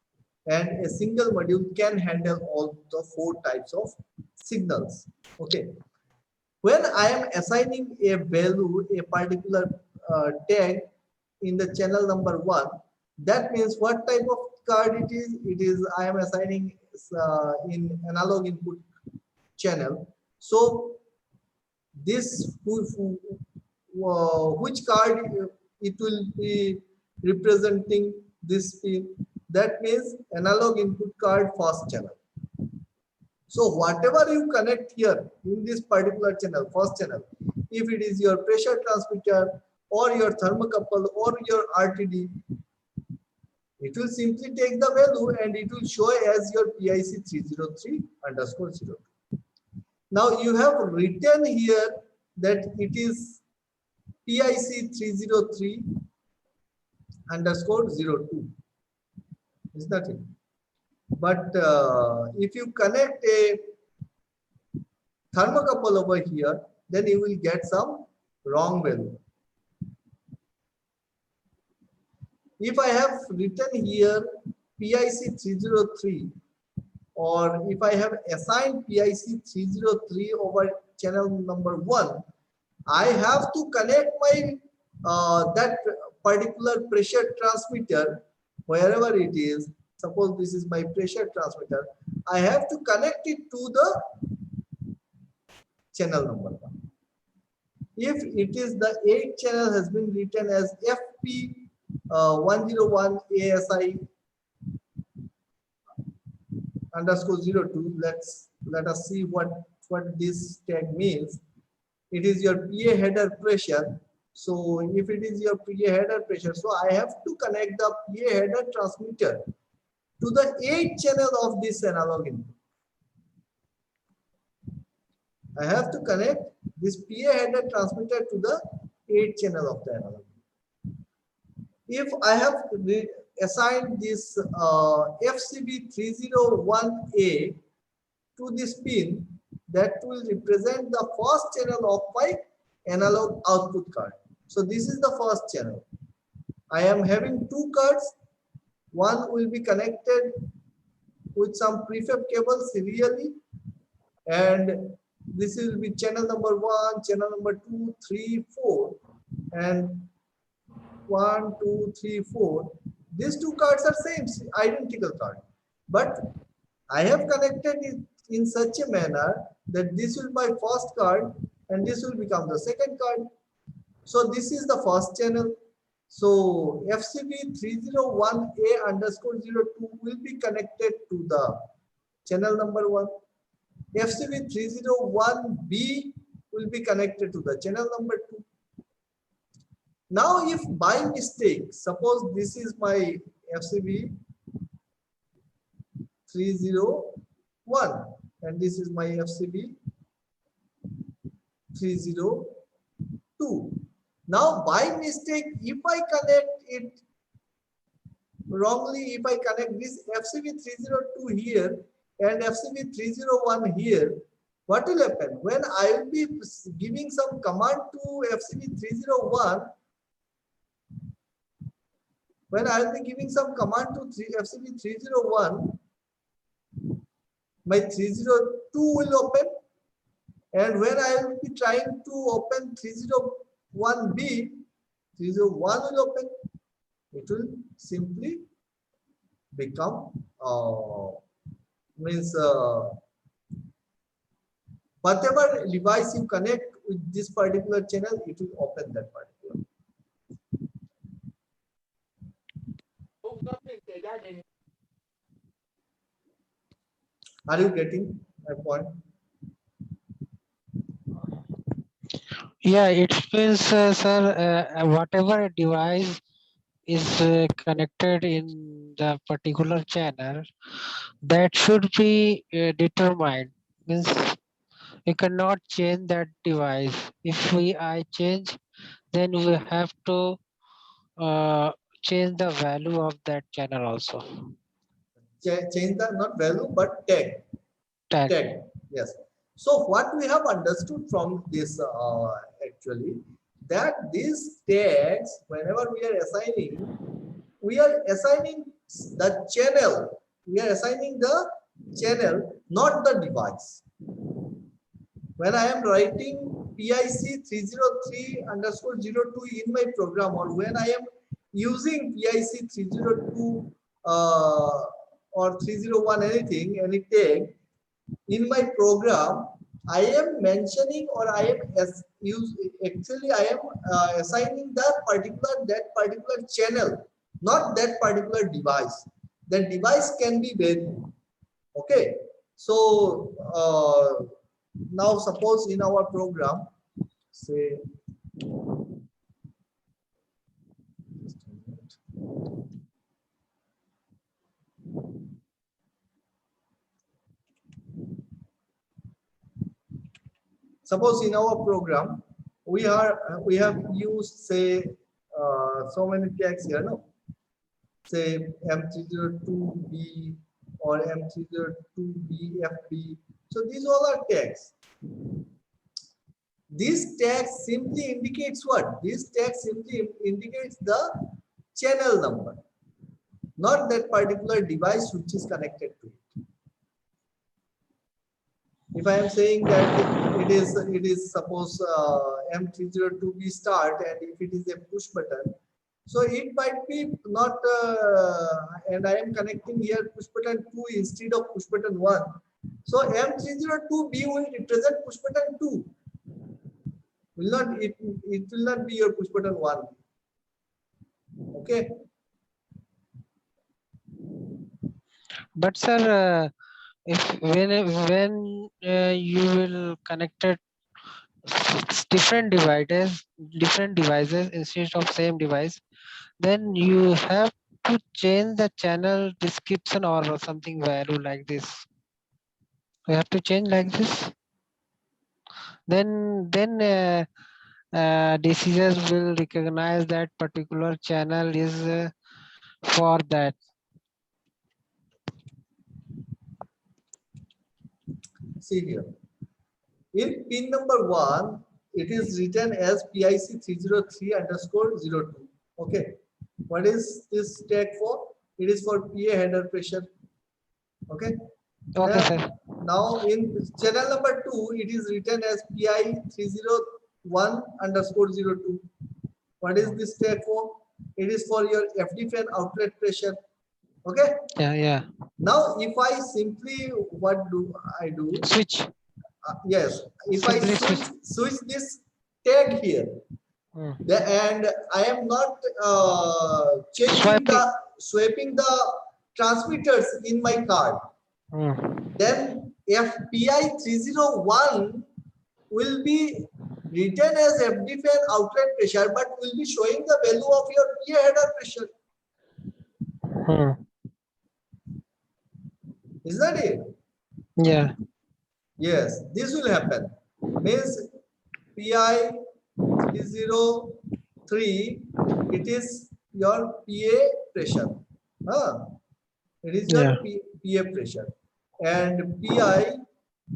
and a single module can handle all the 4 types of signals. Okay, when I am assigning a value, a particular tag in the channel number 1, that means what type of card it is. It is, I am assigning in analog input channel. So this which card it will be representing this pin, that means analog input card first channel. So whatever you connect here in this particular channel, first channel, if it is your pressure transmitter or your thermocouple or your RTD, it will simply take the value and it will show as your PIC 303_02. Now you have written here that it is PIC 303_02. Is that it? But if you connect a thermocouple over here, then you will get some wrong value. If I have written here PIC 303, or if I have assigned PIC 303 over channel number 1, I have to connect my that particular pressure transmitter wherever it is. Suppose this is my pressure transmitter. I have to connect it to the channel number 1. If it is the 8 channel has been written as FP 101 ASI _02, let us see what this tag means. It is your PA header pressure. So if it is your PA header pressure, so I have to connect the PA header transmitter to the 8 channel of this analog input. I have to connect this PA header transmitter to the 8 channel of the analog. If I have assigned this FCB 301A to this pin, that will represent the first channel of my analog output card. So this is the first channel. I am having 2 cards. One will be connected with some prefab cable serially, and this will be channel number 1, channel number 2, 3, 4, and 1, 2, 3, 4. These 2 cards are same, identical card, but I have connected it in such a manner that this will be my first card and this will become the second card. So this is the first channel. So FCB 301A_02 will be connected to the channel number 1. FCB 301B will be connected to the channel number 2. Now, if by mistake, suppose this is my FCB 301 and this is my FCB 302. Now, by mistake, if I connect it wrongly, if I connect this FCB 302 here and FCB 301 here, what will happen? When I will be giving some command to FCB 301, when I will be giving some command to FCB 301, my 302 will open, and when I will be trying to open 301B, 301 will open. It will simply become whatever device you connect with this particular channel, it will open that particular. Are you getting my point? Yeah, it means, sir, whatever device is connected in the particular channel, that should be determined. Means we cannot change that device. If I change, then we have to change the value of that channel also. Change the not value but tag. Tag. Yes. So what we have understood from this actually, that these tags, whenever we are assigning the channel. We are assigning the channel, not the device. When I am writing PIC 303_02 in my program, or when I am using PIC 302 or 301 anything, any tag in my program, I am mentioning, or I am assigning that particular channel, not that particular device. That device can be varied. Okay, so now suppose in our program, say, suppose in our program we have used, say, so many tags here, no? Say M302B or M302BFB. So these all are tags. These tags simply indicates what? These tags simply indicates the channel number, not that particular device which is connected to it. If I am saying that it is suppose M302B start, and if it is a push button, so it might be not, and I am connecting here push button 2 instead of push button 1. So M302B will represent push button 2. It will not be your push button 1. Okay. But sir, if when you will connect it different devices instead of same device, then you have to change the channel description or something value like this. You have to change like this. Then DCS will recognize that particular channel is for that. See here. In pin number 1, it is written as PIC 303_02. Okay. What is this tag for? It is for PA header pressure. Okay. Okay, sir. Now in channel number 2, it is written as PI 301_02. What is this tag for? It is for your FD fan outlet pressure. Okay. Yeah. Now, if I simply, what do I do? Switch. Yes. If Simply I switch this tag here, and I am not swapping the transmitters in my card, then FPI 301 will be written as FD fan outlet pressure, but will be showing the value of your PA header pressure. Is that it? Yeah. Yes, this will happen. Means PI 303, it is your PA pressure. It is your PA pressure. And PI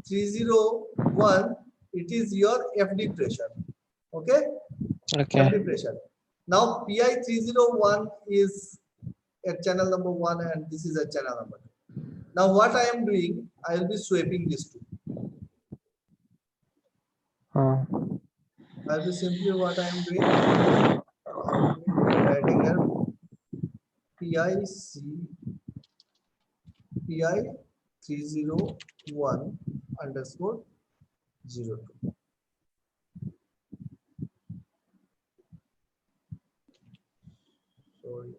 301, it is your FD pressure. Okay? Okay. FD pressure. Now PI 301 is at channel number 1 and this is at channel number 2. Now what I am doing, I will be swapping these two. I'll be simply what I am doing. I'm writing here PI 301 underscore 02. Sorry.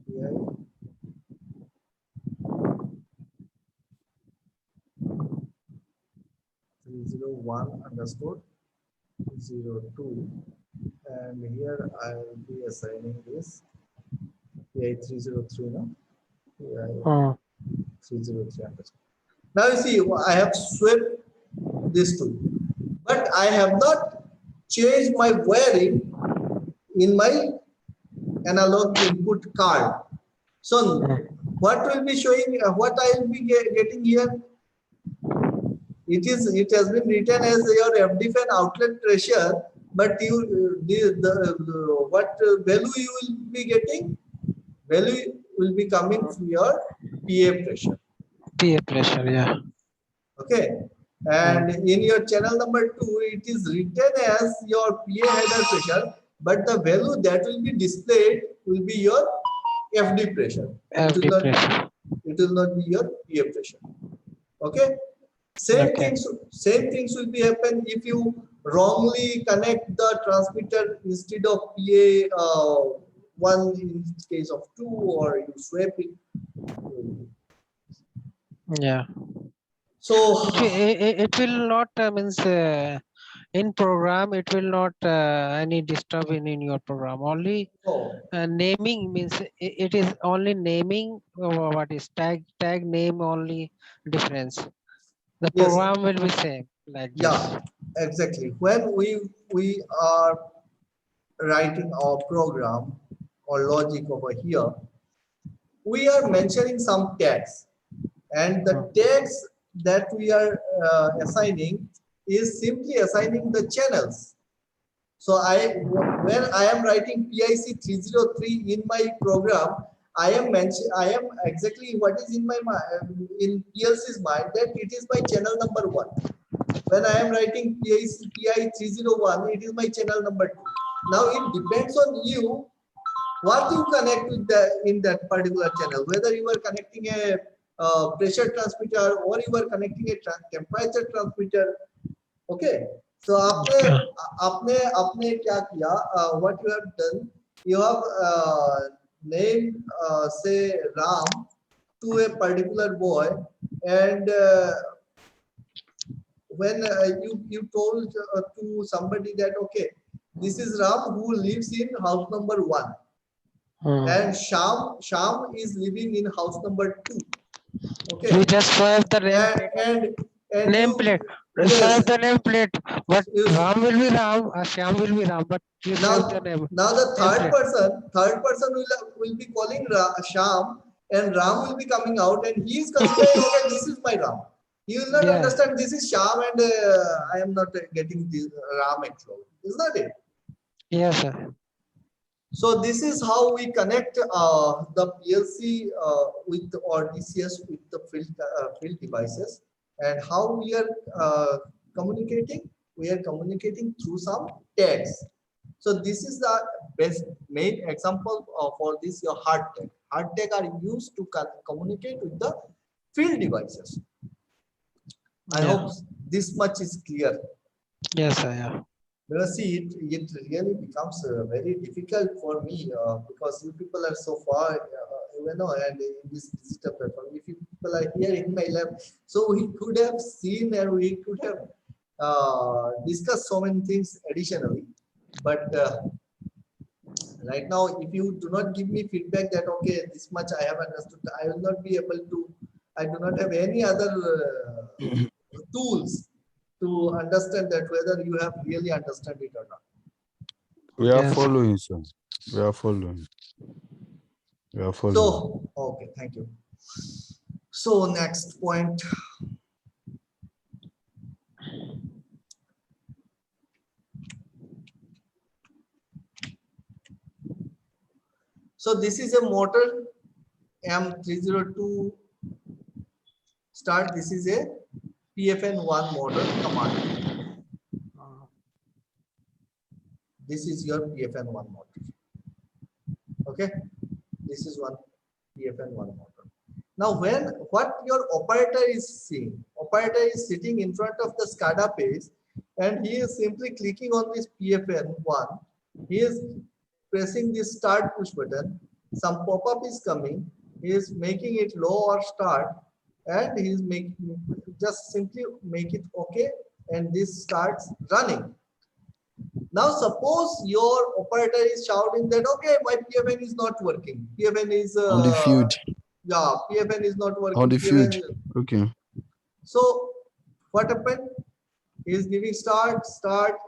PI 301 underscore 02, and here I will be assigning this PI 303 now. PI 303 underscore. Now you see, I have swapped this two, but I have not changed my wiring in my analog input card. So what will be showing, what I will be getting here? It has been written as your FD fan outlet pressure, but what value you will be getting? Value will be coming from your PA pressure. PA pressure, yeah. Okay. And in your channel number 2, it is written as your PA header pressure, but the value that will be displayed will be your FD pressure. It will not be your PA pressure. Okay. Same things will be happen if you wrongly connect the transmitter instead of PA 1 in case of 2, or you swap it. Yeah. So it will not means in program it will not any disturb in your program. Only naming means it is only naming. What is tag name only difference. The program will be same like this. Yeah, exactly. When we are writing our program or logic over here, we are mentioning some tags, and the tags that we are assigning is simply assigning the channels. So when I am writing PIC 303 in my program, I am exactly what is in my mind, in PLC's mind, that it is my channel number 1. When I am writing PI 301, it is my channel number 2. Now it depends on you what you connect with in that particular channel, whether you are connecting a pressure transmitter or you are connecting a temperature transmitter. Okay. So आपने क्या किया? What you have done? You have named say Ram to a particular boy, and when you told to somebody that okay, this is Ram who lives in house number 1, and Sham is living in house number 2. Okay. You just swipe the nameplate. Swipe the nameplate, but Ram will be Ram, Shyam will be Ram, but you swipe the name. Now the third person will be calling Sham, and Ram will be coming out, and he is considering okay, this is my Ram. He will not understand this is Sham, and I am not getting this Ram actually. Is that it? Yes, sir. So this is how we connect the PLC with or DCS with the field devices, and how we are communicating. We are communicating through some tags. So this is the main example for this your hard tag. Hard tag are used to communicate with the field devices. I hope this much is clear. Yes, sir. Yeah. See, it really becomes very difficult for me because you people are so far, and in this digital platform, if you people are here in my lab, so we could have seen and we could have discussed so many things additionally. But right now, if you do not give me feedback that, okay, this much I have understood, I will not be able to, I do not have any other tools to understand that whether you have really understand it or not. We are Yes. following, sir. We are following. We are following. So, okay, thank you. So next point. So this is a motor M302 start. This is a PFN1 motor command. This is your PFN1 motor. Okay, this is one PFN1 motor. Now, what your operator is seeing, operator is sitting in front of the SCADA page, and he is simply clicking on this PFN1. He is pressing this start push button. Some pop-up is coming. He is making it low or start, and he is making just simply make it okay, and this starts running. Now, suppose your operator is shouting that, okay, my PFN is not working. PFN is On the field. yeah, PFN is not working. On the field. Okay. So what happened? He is giving start,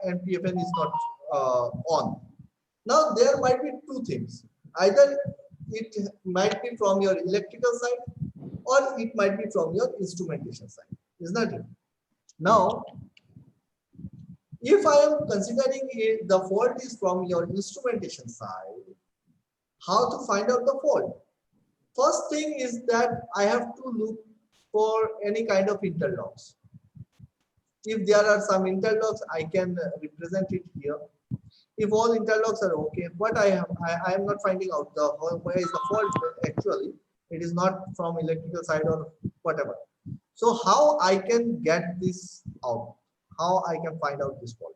and PFN is not on. Now there might be two things. Either it might be from your electrical side, or it might be from your instrumentation side. Is that it? Now, if I am considering it, the fault is from your instrumentation side, how to find out the fault? First thing is that I have to look for any kind of interlocks. If there are some interlocks, I can represent it here. If all interlocks are okay, but I am not finding out where is the fault actually. It is not from electrical side or whatever. So how I can get this out? How I can find out this fault?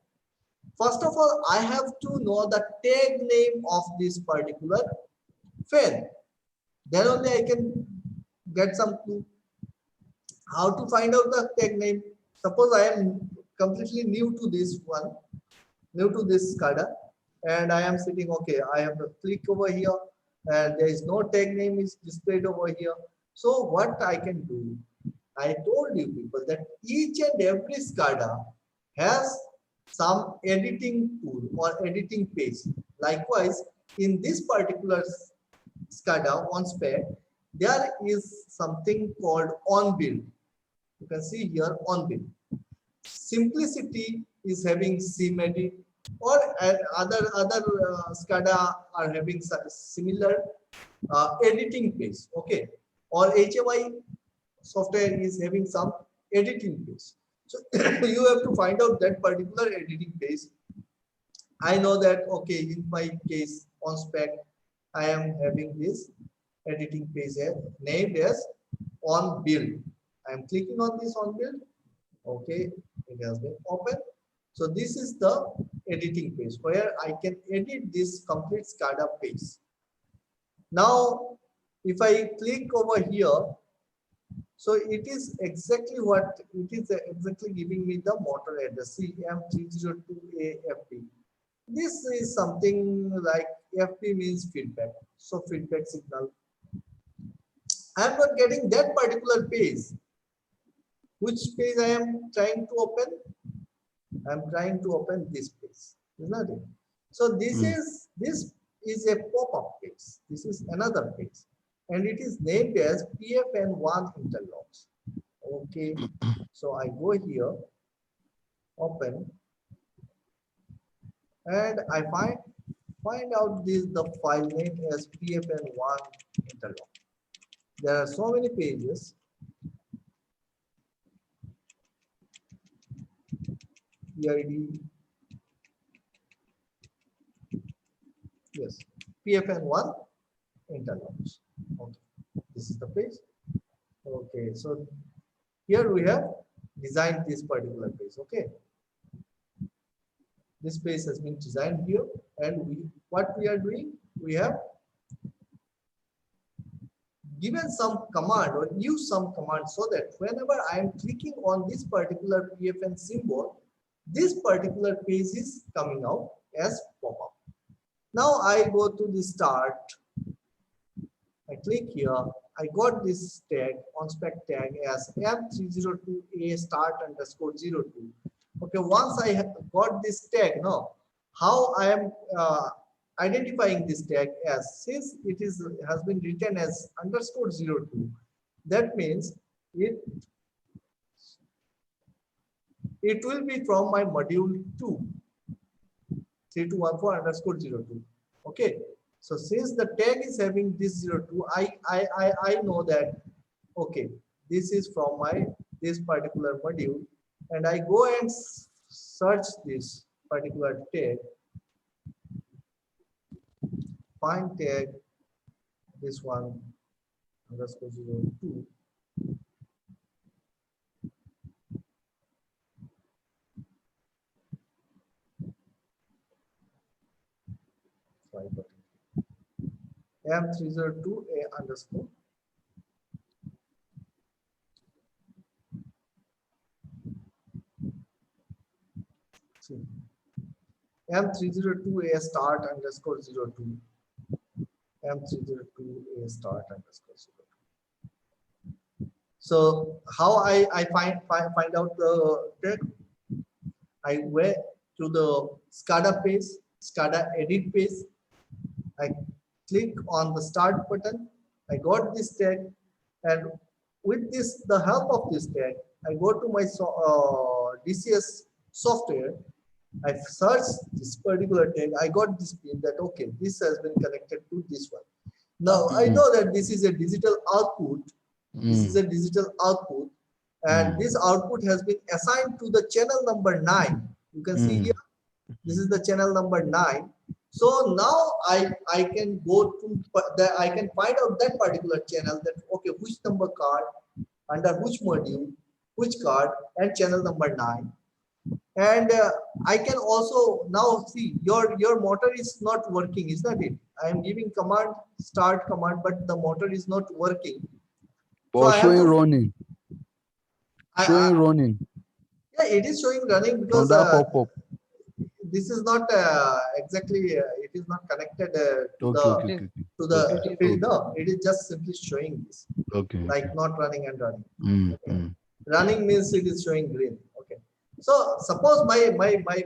First of all, I have to know the tag name of this particular fan. Then only I can get some clue. How to find out the tag name? Suppose I am completely new to this one, new to this SCADA, and I am sitting, okay, I have to click over here, and there is no tag name is displayed over here. So what I can do, I told you people that each and every SCADA has some editing tool or editing page. Likewise, in this particular SCADA on spec, there is something called on build. You can see here on build. Simplicity is having CMEDIT, or other SCADA are having similar editing page. Okay, or HMI software is having some editing page. So you have to find out that particular editing page. I know that, okay, in my case on spec, I am having this editing page here named as on build. I am clicking on this on build. Okay, it has been open. So this is the editing page where I can edit this complete SCADA page. Now, if I click over here, so it is exactly what it is exactly giving me the motor address CM302A-FP. This is something like FP means feedback. So feedback signal. I am not getting that particular page. Which page I am trying to open? I am trying to open this page. Isn't it? So this is a pop-up page. This is another page. And it is named as PFN1 interlocks. Okay, so I go here, open, and I find out the file name as PFN1 interlock. There are so many pages. PID, yes, PFN1 interlocks. Okay, this is the page. Okay, so here we have designed this particular page. Okay, This page has been designed here, and what we are doing, we have given some command or use some command so that whenever I am clicking on this particular PFN symbol, this particular page is coming out as pop-up. Now I go to the start. I click here. I got this tag on spec tag as M302A start underscore 02. Okay, once I have got this tag, now how I am identifying this tag as, since it has been written as underscore 02, that means it will be from my module 2, 3214 underscore 02. Okay, so since the tag is having this 02, I know that okay, this is from this particular module, and I go and search this particular tag, find tag, this one underscore 02. M302A underscore. M302A start underscore 02. M302A start underscore 02. So how I find out the tag? I went to the SCADA page, SCADA edit page. I click on the start button. I got this tag, and with this, the help of this tag, I go to my DCS software. I search this particular tag. I got this pin that okay, this has been connected to this one. Now I know that this is a digital output. This is a digital output, and this output has been assigned to the channel number 9. You can see here, this is the channel number 9. So now I can go to I can find out that particular channel, that okay, which number card, under which module, which card, and channel number 9. And I can also now see your motor is not working, is that it? I am giving command, start command, but the motor is not working. But so showing running. Showing running. Yeah, it is showing running because this is not exactly it is not connected to the field. No, it is just simply showing this. Okay. Like not running and running. Okay. Running means it is showing green. Okay. So suppose my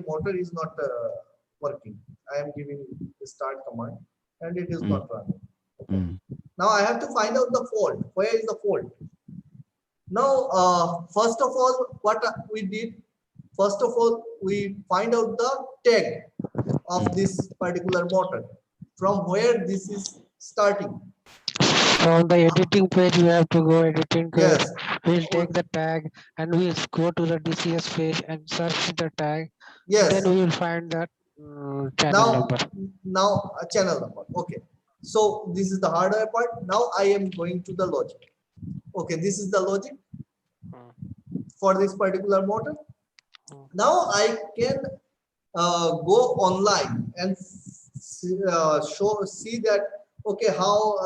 motor is not working. I am giving the start command and it is not running. Okay. Now I have to find out the fault. Where is the fault? Now, first of all, what we did, first of all, we find out the tag of this particular motor, from where this is starting. From the editing page, we have to go editing page. Yes. We'll take the tag and we'll go to the DCS page and search the tag. Yes. Then we will find that channel number. Now, a channel number. Okay. So this is the hardware part. Now I am going to the logic. Okay, this is the logic for this particular motor. Now I can go online and see that okay, how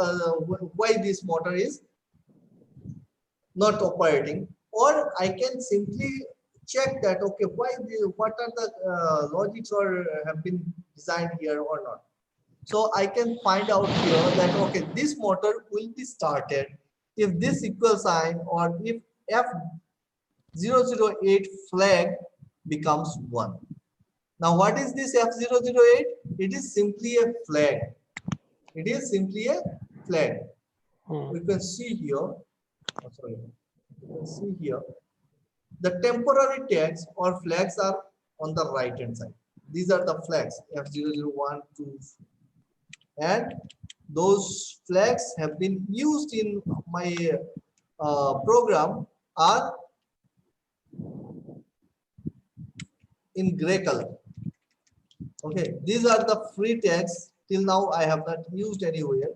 why this motor is not operating, or I can simply check that okay, what are the logics or have been designed here or not. So I can find out here that okay, this motor will be started if this equal sign or if F008 flag becomes 1. Now what is this F008? It is simply a flag. It is simply a flag. We can see here, you can see here, the temporary tags or flags are on the right hand side. These are the flags F001, 2, and those flags have been used in my program are in gray color. Okay, these are the free tags. Till now I have not used anywhere.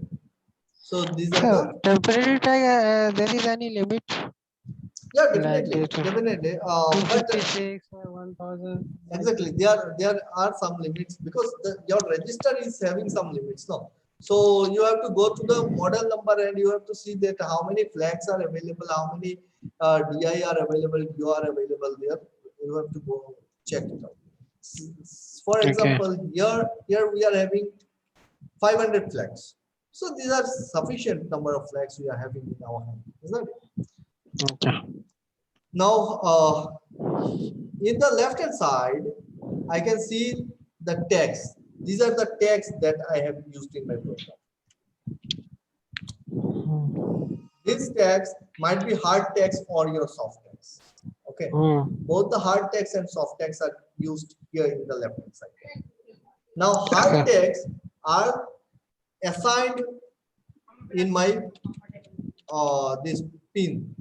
So these are the temporary tag. There is any limit? Yeah, Like definitely, this, definitely. But 256 or 1000. exactly, there are some limits because your register is having some limits, no? So you have to go to the model number and you have to see that how many flags are available, how many DI are available, you are available there. You have to go check it out. For Okay. example, here we are having 500 flags. So these are sufficient number of flags we are having in our hand, isn't it? Okay. Now, in the left hand side, I can see the tags. These are the tags that I have used in my program. These tags might be hard tags or your soft tags. Okay. Both the hard tags and soft tags are used here in the left hand side. Now, hard tags are assigned in my this pin.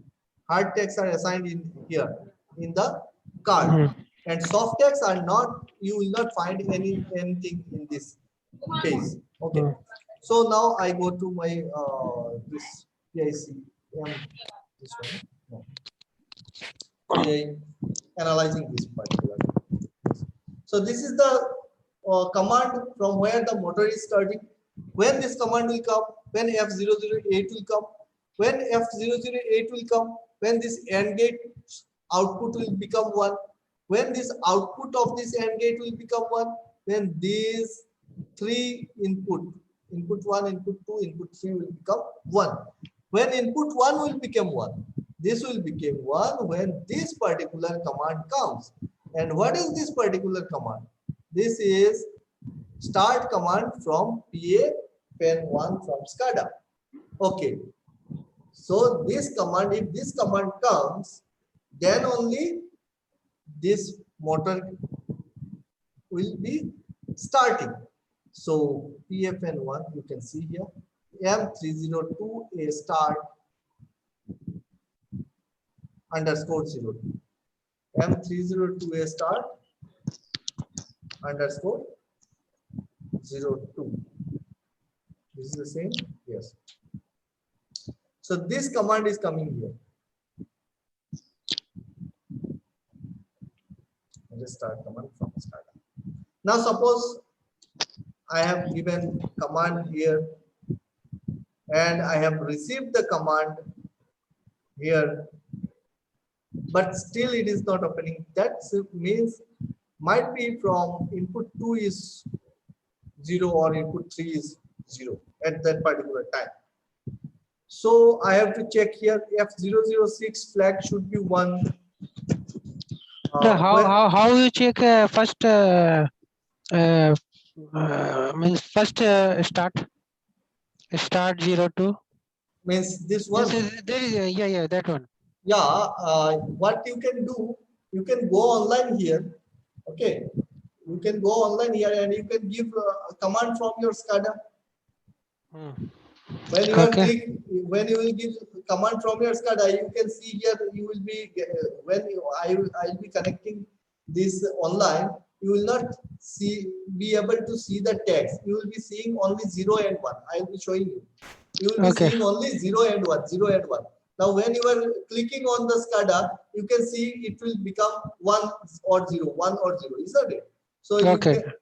Hard tags are assigned in here in the card, and soft tags are not. You will not find anything in this page. Okay. So now I go to my this PIC this one. No. PI analyzing this particular. So this is the command from where the motor is starting. When this command will come, when F008 will come, when F008 will come, when this AND gate output will become 1, when this output of this AND gate will become 1, when these three input 1, input 2, input 3 will become 1. When input 1 will become 1, this will become 1 when this particular command comes. And what is this particular command? This is start command from PA pen 1 from SCADA. Okay. So this command, if this command comes, then only this motor will be starting. So PFN1, you can see here, M302A start underscore 02. M302A start underscore 02. This is the same? Yes. So this command is coming here. Just start command from start. Now suppose I have given command here and I have received the command here, but still it is not opening. That means might be from input 2 is 0 or input 3 is 0 at that particular time. So I have to check here F006 flag should be 1. How you check first means first start 02? Means this one. There is yeah that one. Yeah, what you can do, you can go online here. Okay, you can go online here and you can give a command from your SCADA. When you click, when you will give command from your SCADA, you can see here you will be I will be connecting this online. You will not be able to see the text. You will be seeing only 0 and 1. I will be showing you. You will be seeing only 0 and 1, 0 and 1. Now, when you are clicking on the SCADA, you can see it will become 1 or 0, 1 or 0, isn't it? So you can,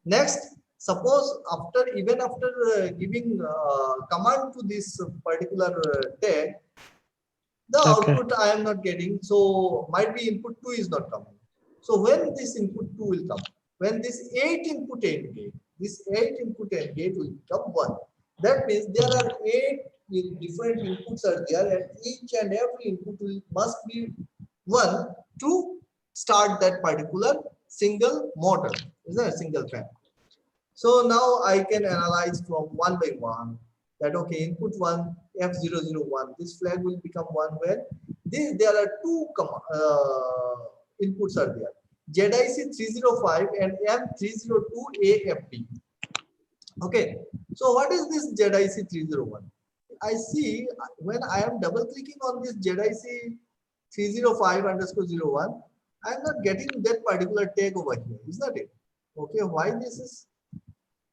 next, suppose even after giving command to this particular tag, the output I am not getting, so might be input 2 is not coming. So when this input 2 will come, when this 8 input AND gate, this 8 input AND gate will become 1. That means there are 8 different inputs are there, and each and every input must be 1 to start that particular single motor, isn't it? Single fan. So now I can analyze from one by one that okay, input 1 F001, this flag will become 1 when there are two inputs are there, ZIC 305 and M302AFB. Okay, so what is this ZIC 301? I see when I am double clicking on this ZIC 305 underscore 01, I am not getting that particular tag over here, is that it? Okay, why this is?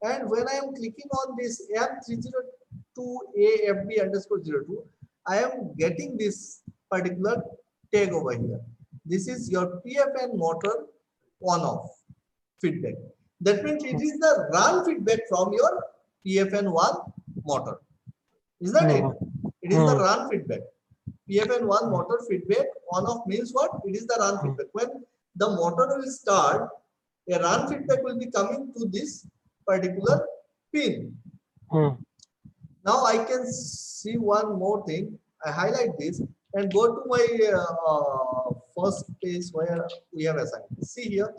And when I am clicking on this M302AFB underscore 02, I am getting this particular tag over here. This is your PFN motor on off feedback. That means it is the run feedback from your PFN1 motor. Is that it? It is the run feedback. PFN1 motor feedback on off means what? It is the run feedback. When the motor will start, a run feedback will be coming to this particular pin. Now I can see one more thing. I highlight this and go to my first page where we have assigned. See here,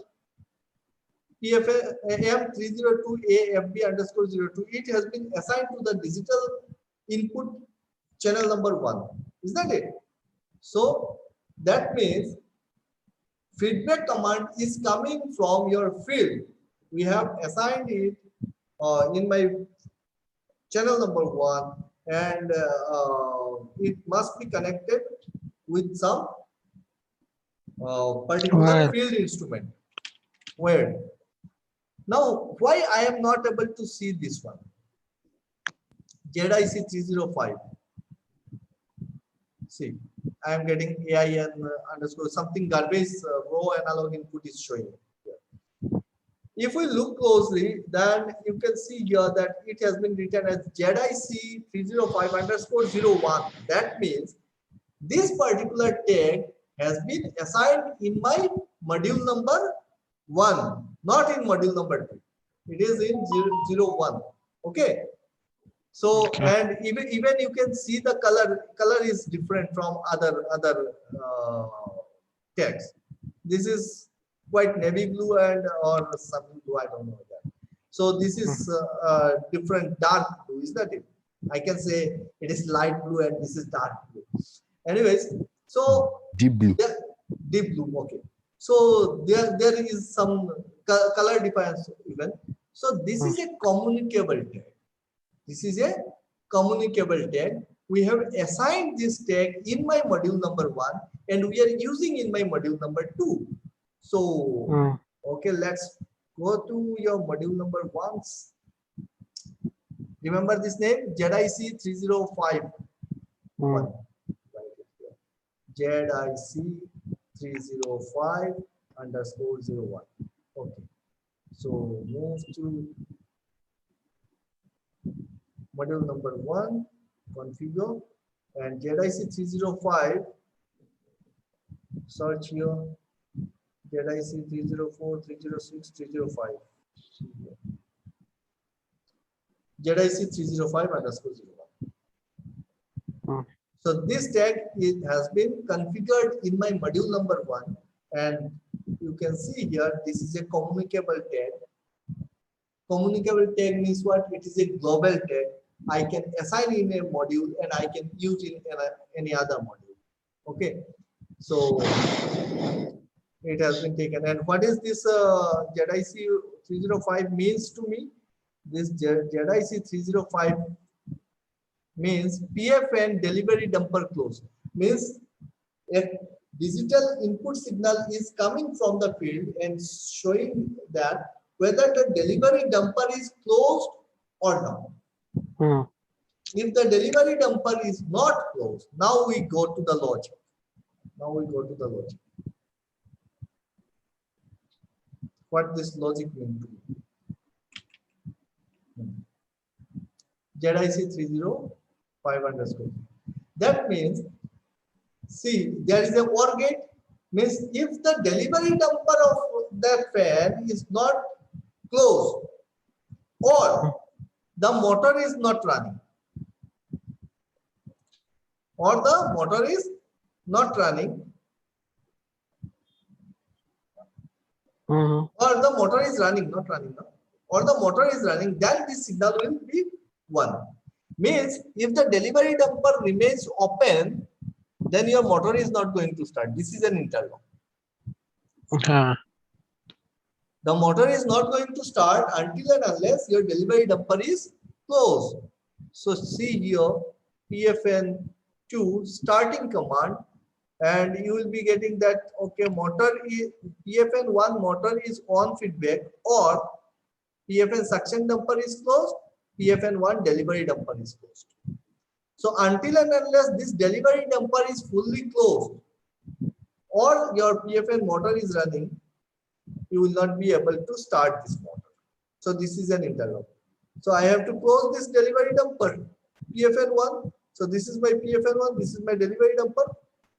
PFM302AFB_02. It has been assigned to the digital input channel number 1. Is that it? So that means feedback command is coming from your field. We have assigned it in my channel number 1, and it must be connected with some particular field instrument. Where? Now, why I am not able to see this one? ZIC305. See, I am getting AIN underscore something garbage raw analog input is showing here. If we look closely, then you can see here that it has been written as ZIC305_01. That means this particular tag has been assigned in my module number 1, not in module number 2. It is in 001. Okay. So and even you can see the color is different from other tags. This is quite navy blue and or some blue, I don't know that. So this is different dark blue, is that it? I can say it is light blue and this is dark blue. Anyways, so deep blue. Deep blue, okay. So there is some color difference even. So this is a communicable tag. This is a communicable tag. We have assigned this tag in my module number 1 and we are using in my module number 2. So, okay, let's go to your module number 1. Remember this name, ZIC305. ZIC305_01. Okay. So move to module number 1, configure, and ZIC305, search here, ZIC304, 306, 305. ZIC305_01. So this tag has been configured in my module number 1, and you can see here this is a communicable tag. Communicable tag means what? It is a global tag. I can assign in a module and I can use in any other module. Okay, so it has been taken. And what is this ZIC305 means to me? This ZIC305 means PFN delivery dumper close. Means a digital input signal is coming from the field and showing that whether the delivery dumper is closed or not. If the delivery dumper is not closed, now we go to the logic. What this logic means to me? ZIC305_. That means, see, there is a OR gate. Means if the delivery dumper of that fan is not closed or the motor is not running, or the motor is not running, or the motor is running, not running, no? Or the motor is running, then this signal will be 1. Means if the delivery dumper remains open, then your motor is not going to start. This is an interlock. The motor is not going to start until and unless your delivery dumper is closed. So see here, PFN2 starting command, and you will be getting that, okay, motor is PFN1 motor is on feedback, or PFN suction dumper is closed, PFN1 delivery dumper is closed. So until and unless this delivery damper is fully closed or your PFN motor is running, you will not be able to start this motor. So this is an interlock. So I have to close this delivery damper, PFN1. So this is my PFN1, this is my delivery damper.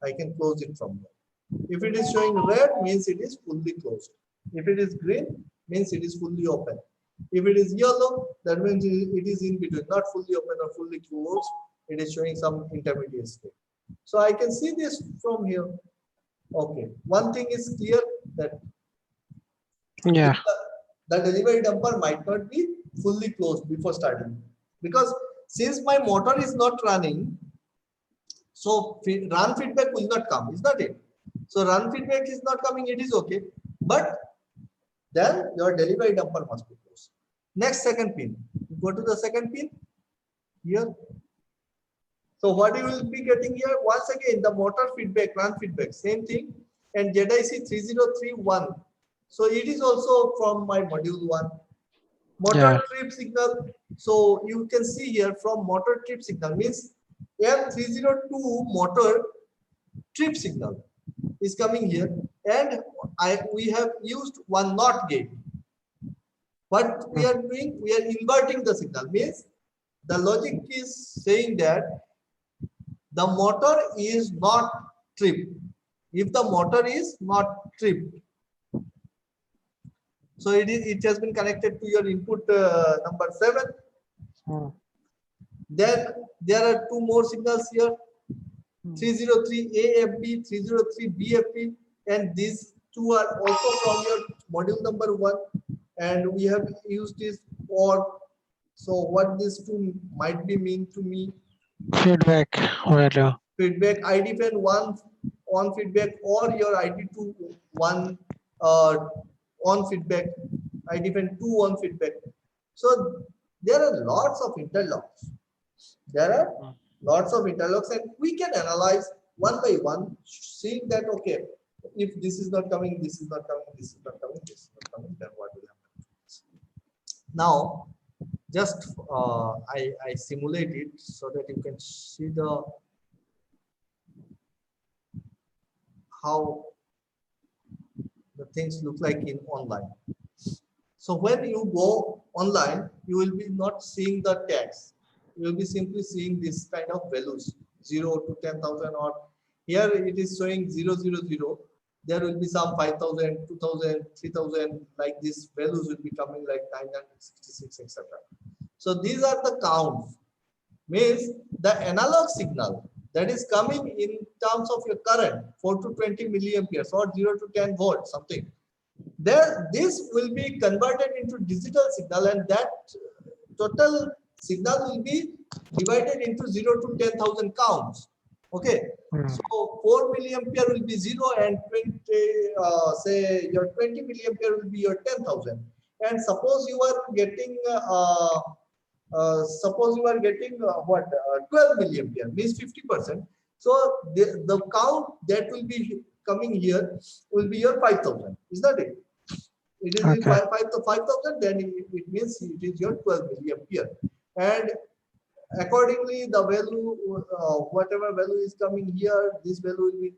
I can close it from here. If it is showing red, means it is fully closed. If it is green, means it is fully open. If it is yellow, that means it is in between, not fully open or fully closed. It is showing some intermediate state. So I can see this from here. Okay, one thing is clear that Yeah. the delivery damper might not be fully closed before starting, because since my motor is not running, so run feedback will not come, is not it? So run feedback is not coming, it is okay, but then your delivery damper must be closed. Next, second pin. Go to the second pin here. So what you will be getting here, once again, the motor feedback, run feedback, same thing, and ZIC 3031. So it is also from my module 1. Motor Yeah. trip signal. So you can see here from motor trip signal means M302 motor trip signal is coming here, and we have used one NOT gate. What we are doing, we are inverting the signal, means the logic is saying that the motor is not tripped. If the motor is not tripped, so it has been connected to your input number 7. Then there are two more signals here, 303 AFB, 303 BFB, and these two are also from your module number 1, and we have used this for. So what these two might be mean to me, Feedback value. feedback IDFN 1 on feedback, or your ID2 1 on feedback, IDFN 2 on feedback. So there are lots of interlocks. There are lots of interlocks, and we can analyze one by one, seeing that okay, if this is not coming, this is not coming, this is not coming, this is not coming, then what will happen? Now, just I simulate it so that you can see the how the things look like in online. So when you go online, you will be not seeing the tags. You will be simply seeing this kind of values, 0 to 10,000, or here it is showing 000. There will be some 5,000, 2,000, 3,000, like these values will be coming like 966, etc. So these are the counts. Means the analog signal that is coming in terms of your current 4 to 20 milliamperes or 0 to 10 volts something. There, this will be converted into digital signal, and that total signal will be divided into 0 to 10,000 counts. Okay, so 4 milliampere will be 0, and 20, say your 20 milliampere will be your 10,000. And suppose you are getting what 12 milliampere, means 50%. So the count that will be coming here will be your 5,000. Is that it? It is Okay. 5,000, then it means it is your 12 milliampere. And accordingly, the value, whatever value is coming here, this value will be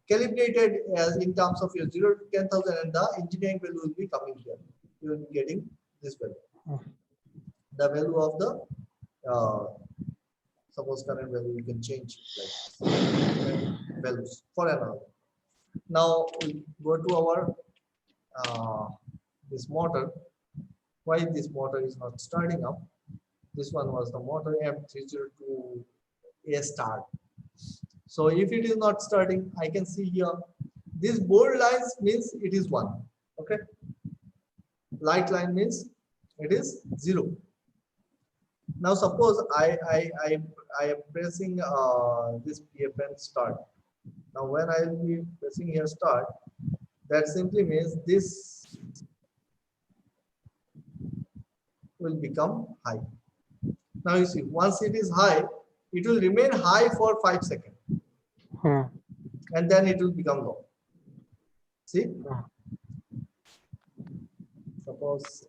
calibrated as in terms of your 0 to 10,000, and the engineering value will be coming here. You will be getting this value. The value of the suppose current value, you can change like values for another. Now we go to our this motor. Why this motor is not starting up? This one was the motor M302 A start. So if it is not starting, I can see here this bold lines means it is 1. Okay, light line means it is 0. Now suppose I am pressing this PFN start. Now when I will be pressing here start, that simply means this will become high. Now you see, once it is high, it will remain high for 5 seconds, and then it will become low. See, suppose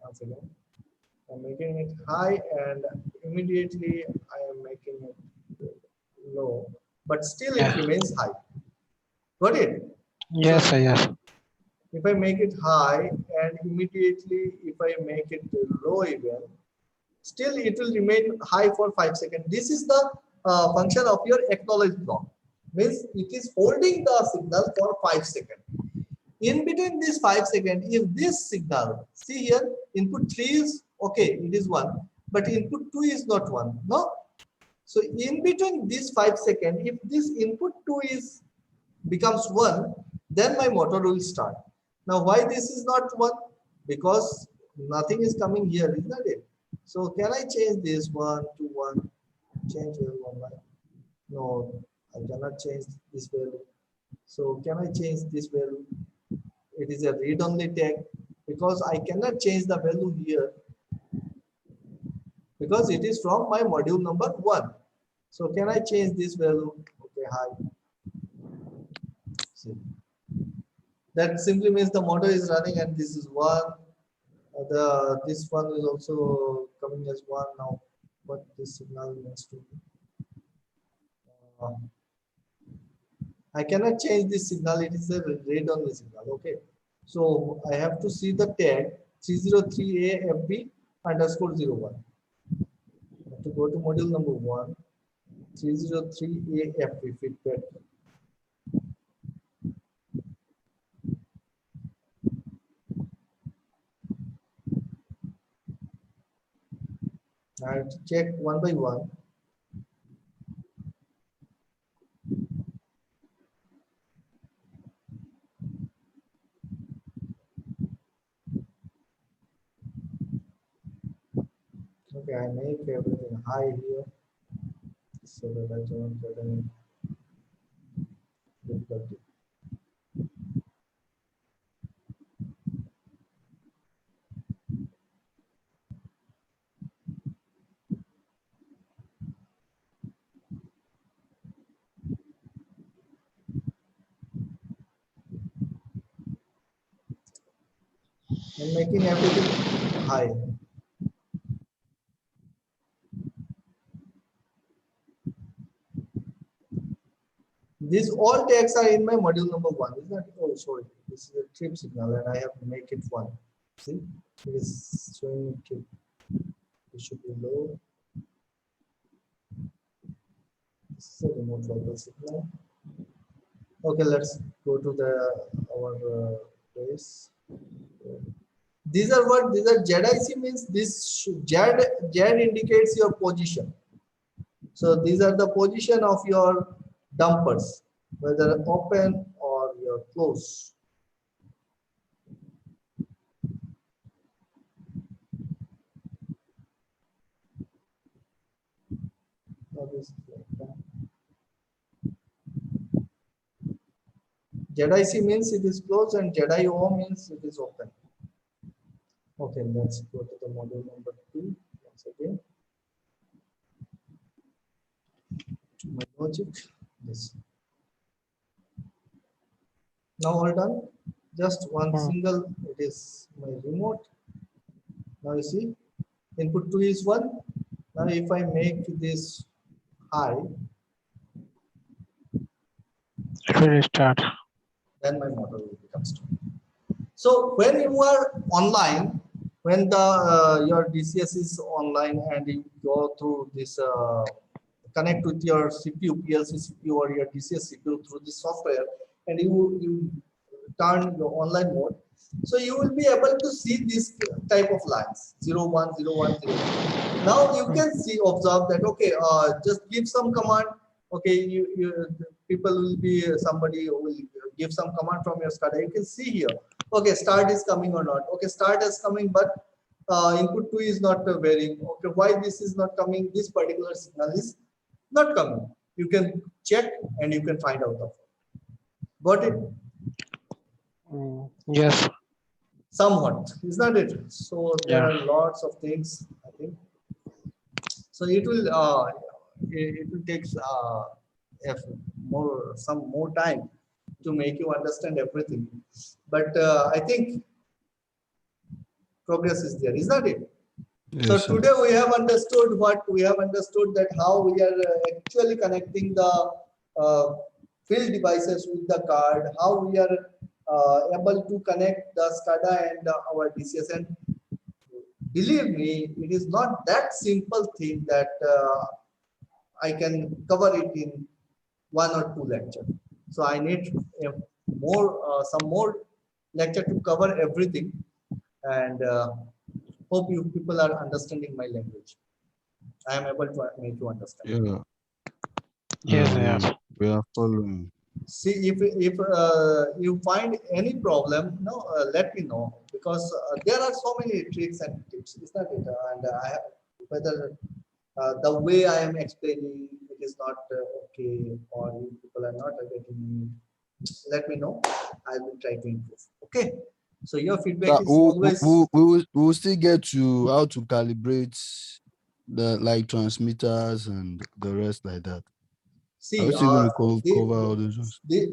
once again I'm making it high and immediately I am making it low, but still it Yeah. remains high. Got it? Yes, So sir. Yes. if I make it high and immediately if I make it low even, still it will remain high for 5 seconds. This is the function of your acknowledge block. Means it is holding the signal for 5 seconds. In between this 5 seconds, if this signal, see here, input 3 is okay, it is 1, but input 2 is not 1. No? So in between this 5 seconds, if this input 2 is becomes 1, then my motor will start. Now why this is not 1? Because nothing is coming here, isn't it? So can I change this 1 to 1? Change value 1 line? No, I cannot change this value. So can I change this value? It is a read-only tag because I cannot change the value here because it is from my module number 1. So can I change this value? Okay, high. See. That simply means the motor is running and this is 1. This one is also coming as 1 now. What this signal means to be. I cannot change this signal. It is a read-only signal. Okay. So I have to see the tag 303AFB underscore 01. I have to go to module number 1, 303AFB feedback. I have to check one by one. Okay, I make everything high here so that I don't get any difficulty. I'm making everything high. These all tags are in my module number 1. Is that? Oh, sorry. This is a trip signal and I have to make it 1. See, it is showing trip. It should be low. This is a remote local signal. Okay, let's go to our place. These are what? These are ZIC means this Z indicates your position. So these are the position of your dumpers, whether open or your close. ZIC means it is closed and ZIO means it is open. Okay, let's go to the module number 2 once again. To my logic, this. Now all done. Just one single, it is my remote. Now you see, input 2 is 1. Now if I make this high, It will start. then my motor will become strong. So when you are online, when the your DCS is online and you go through this connect with your CPU, PLC CPU or your DCS CPU through the software, and you turn your online mode, so you will be able to see this type of lines 0 1 0 1 0. Now you can see observe that okay, just give some command. Okay, people will be somebody will give some command from your SCADA. You can see here. Okay, start is coming or not. Okay, start is coming, but input 2 is not varying. Okay, why this is not coming? This particular signal is not coming. You can check and you can find out of it. Got it? Yes. Somewhat, is not it? So there are lots of things, I think. So it will take some more time to make you understand everything. But I think progress is there, is that it? So Yes, sir. today we have understood that how we are actually connecting the uh, field devices with the card, how we are able to connect the SCADA and our DCS. And believe me, it is not that simple thing that I can cover it in one or two lecture. So I need some more lecture to cover everything. And hope you people are understanding my language. I am able to make you understand. Yeah. Yes, yes. We are following. See, if you find any problem, no, let me know, because there are so many tricks and tips. Is that it? And I have, whether the way I am explaining it is not okay, or you people are not getting me, let me know. I will try to improve. Okay. So your feedback That is always. we will still get to how to calibrate the like transmitters and the rest like that. I See, was still going to cover all those ones. the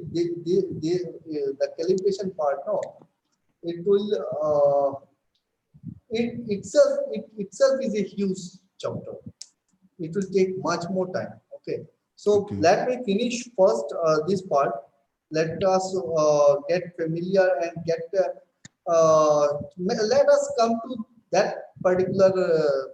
calibration part, no, it will, it itself is a huge chapter. It will take much more time. Okay, so Okay. let me finish first this part. Let us get familiar and let us come to that particular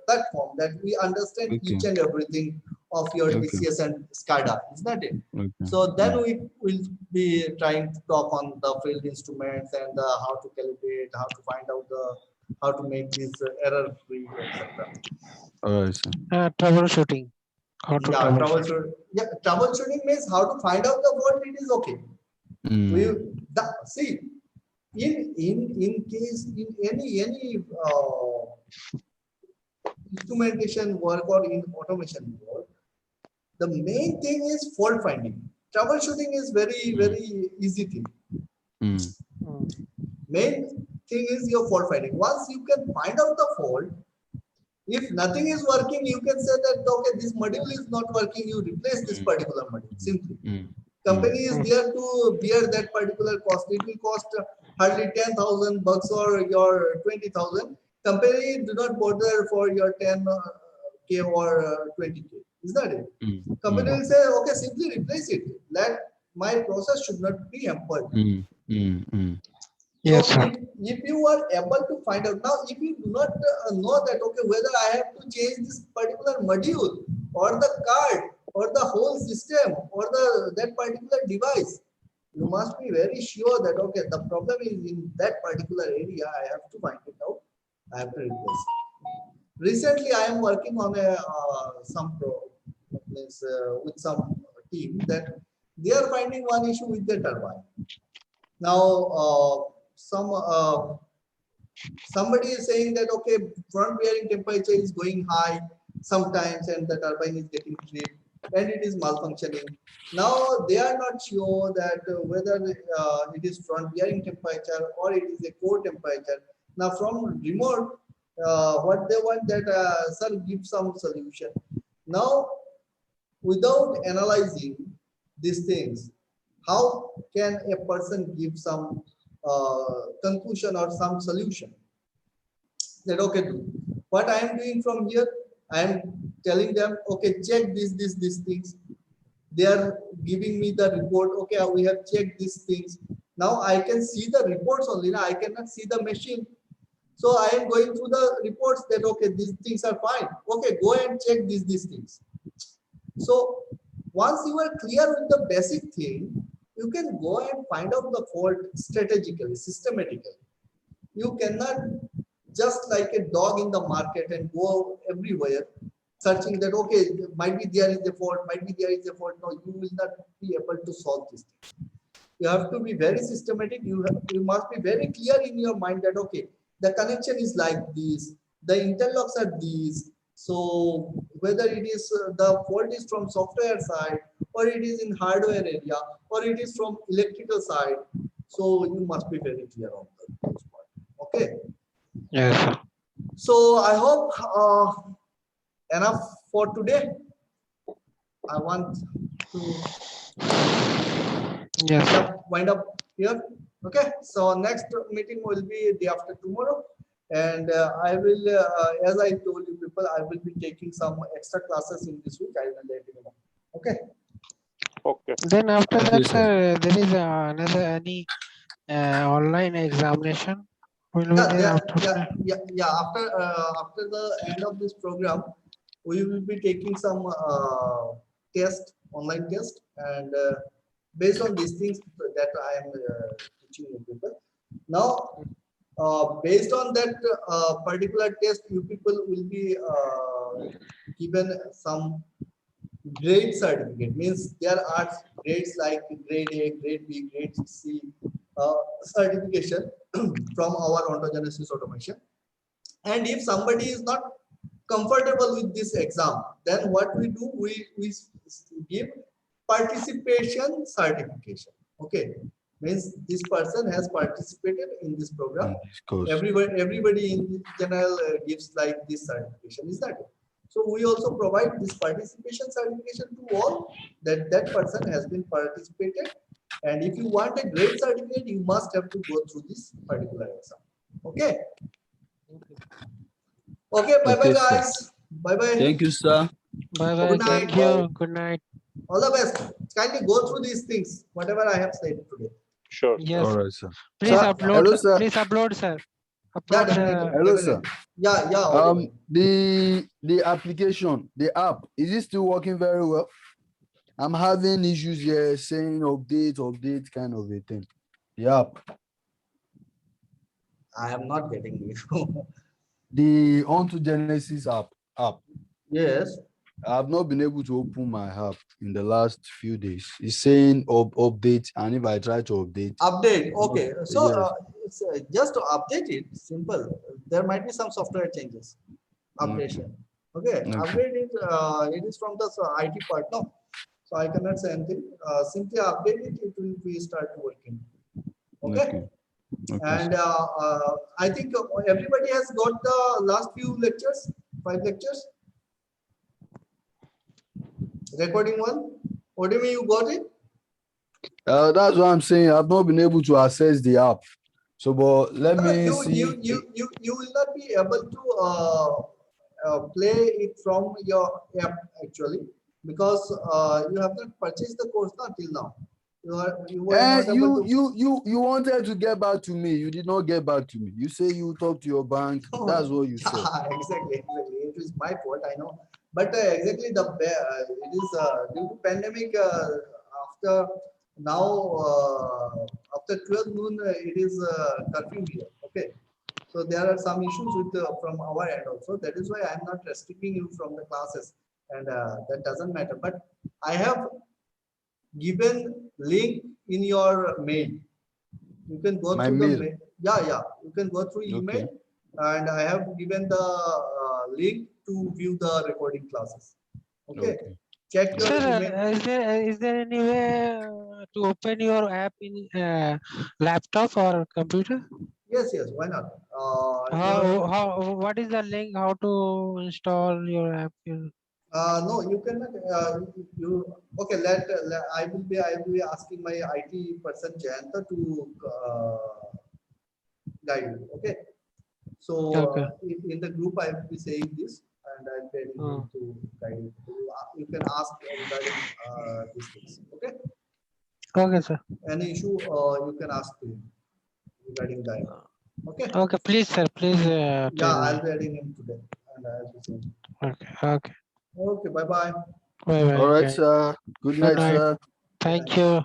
platform that we understand Okay. each and everything of your Okay. DCS and SCADA. Is that it? Okay. So then we will be trying to talk on the field instruments and how to calibrate, how to find out how to make this error free, etc. All right, sir. Troubleshooting. How to Yeah, troubleshoot. troubleshooting means how to find out the fault. It is okay. We see, in case in any instrumentation work or in automation work, the main thing is fault finding. Troubleshooting is very easy thing. Main thing is your fault finding. Once you can find out the fault, if nothing is working, you can say that okay, this module is not working. You replace this particular module simply. Company is there to bear that particular cost. It will cost hardly 10,000 bucks or your 20,000. Company do not bother for your 10K or 20K. Is that it? Company will say, okay, simply replace it. Let my process should not be hampered. Yes, So sir. if you are able to find out now, if you do not know that okay, whether I have to change this particular module or the card or the whole system or that particular device, you must be very sure that okay, the problem is in that particular area. I have to find it out. I have to replace it. Recently, I am working on with some team that they are finding one issue with the turbine. Now, somebody is saying that okay, front bearing temperature is going high sometimes, and the turbine is getting tripped and it is malfunctioning. Now they are not sure that whether it is front bearing temperature or it is a core temperature. Now from remote, what they want that sir give some solution. Now without analyzing these things, how can a person give some conclusion or some solution? That okay, what I am doing from here, I am telling them, okay, check these things. They are giving me the report. Okay, we have checked these things. Now I can see the reports only. Now I cannot see the machine. So I am going through the reports that okay, these things are fine. Okay, go and check these things. So once you are clear with the basic thing, you can go and find out the fault strategically, systematically. You cannot just like a dog in the market and go everywhere searching that okay, might be there is a fault, might be there is a fault. No, you will not be able to solve this thing. You have to be very systematic. You must be very clear in your mind that okay, the connection is like this, the interlocks are these. So whether it is the fault is from software side or it is in hardware area or it is from electrical side, so you must be very clear on those part. Okay. Yes, sir. So I hope enough for today. I want to Yes, sir. wind up here. Okay. So next meeting will be day after tomorrow. And I will, as I told you people, I will be taking some extra classes in this week. I will let you know. Okay. Okay. Then after Okay, that, sir. sir, there is another any online examination will be there after that. After the end of this program, we will be taking some online test, and based on these things that I am teaching you people. Now, based on that particular test, you people will be given some grade certificate. Means there are grades like grade A, grade B, grade C certification from our ontogenesis automation. And if somebody is not comfortable with this exam, then what we do, we give participation certification. Okay, means this person has participated in this program. In this course. Everybody in general gives like this certification. Is that it? So we also provide this participation certification to all that person has been participated. And if you want a great certificate, you must have to go through this particular exam. Okay. Okay. Bye bye, Okay, sir. guys. Bye bye. Thank you, sir. Bye bye. Good night. Thank you. Good night. All the best. Kindly go through these things, whatever I have said today. Sure. Yes. All right, sir. Please Sir, upload. hello, sir. Please upload, sir. Yeah, Upload. definitely. Hello, sir. Yeah, audible. The application, the app, is it still working very well? I'm having issues here saying update kind of a thing. The app, I am not getting you. the Ontogenesis app. Yes. I've not been able to open my app in the last few days. It's saying update, and if I try to update, Update. Okay. So yes. it's, just to update it, simple. There might be some software changes. Updation. Okay. Okay. Update it. It is from the IT part. No. So I cannot say anything. Simply update it. It will be start working. Okay. Okay, And I think everybody has got the last few lectures, 5 lectures. Recording one. What do you mean you got it? that's what I'm saying. I've not been able to access the app. So, but let me see. You will not be able to play it from your app actually, because you have not purchased the course not till now. You were not able to. You wanted to get back to me. You did not get back to me. You say you talk to your bank. That's what you said. Yeah, exactly. It is my fault, I know. But exactly it is due to pandemic. After now, after 12 noon, it is curfew here. Okay. So there are some issues with from our end also. That is why I am not restricting you from the classes, and that doesn't matter. But I have given link in your mail. You can go My through mail. the mail. Yeah. You can go through email, and I have given the link to view the recording classes. Okay. Check your Sir, email. is there any way to open your app in laptop or computer? Yes. Why not? What is the link? How to install your app? No, you cannot. Okay? I will be asking my IT person Jayanta to guide you. Okay. So Okay. in the group, I will be saying this, and I'll be able to guide you. You can ask regarding these things. Okay. Okay, sir. Any issue, you can ask him regarding that. Okay. Okay, please, sir. Please. Yeah, Tell I'll me. be adding him today, and I'll be saying. Okay. Okay. Bye bye. Bye bye. All right, Okay. sir. Good Good night, night. sir. Thank you.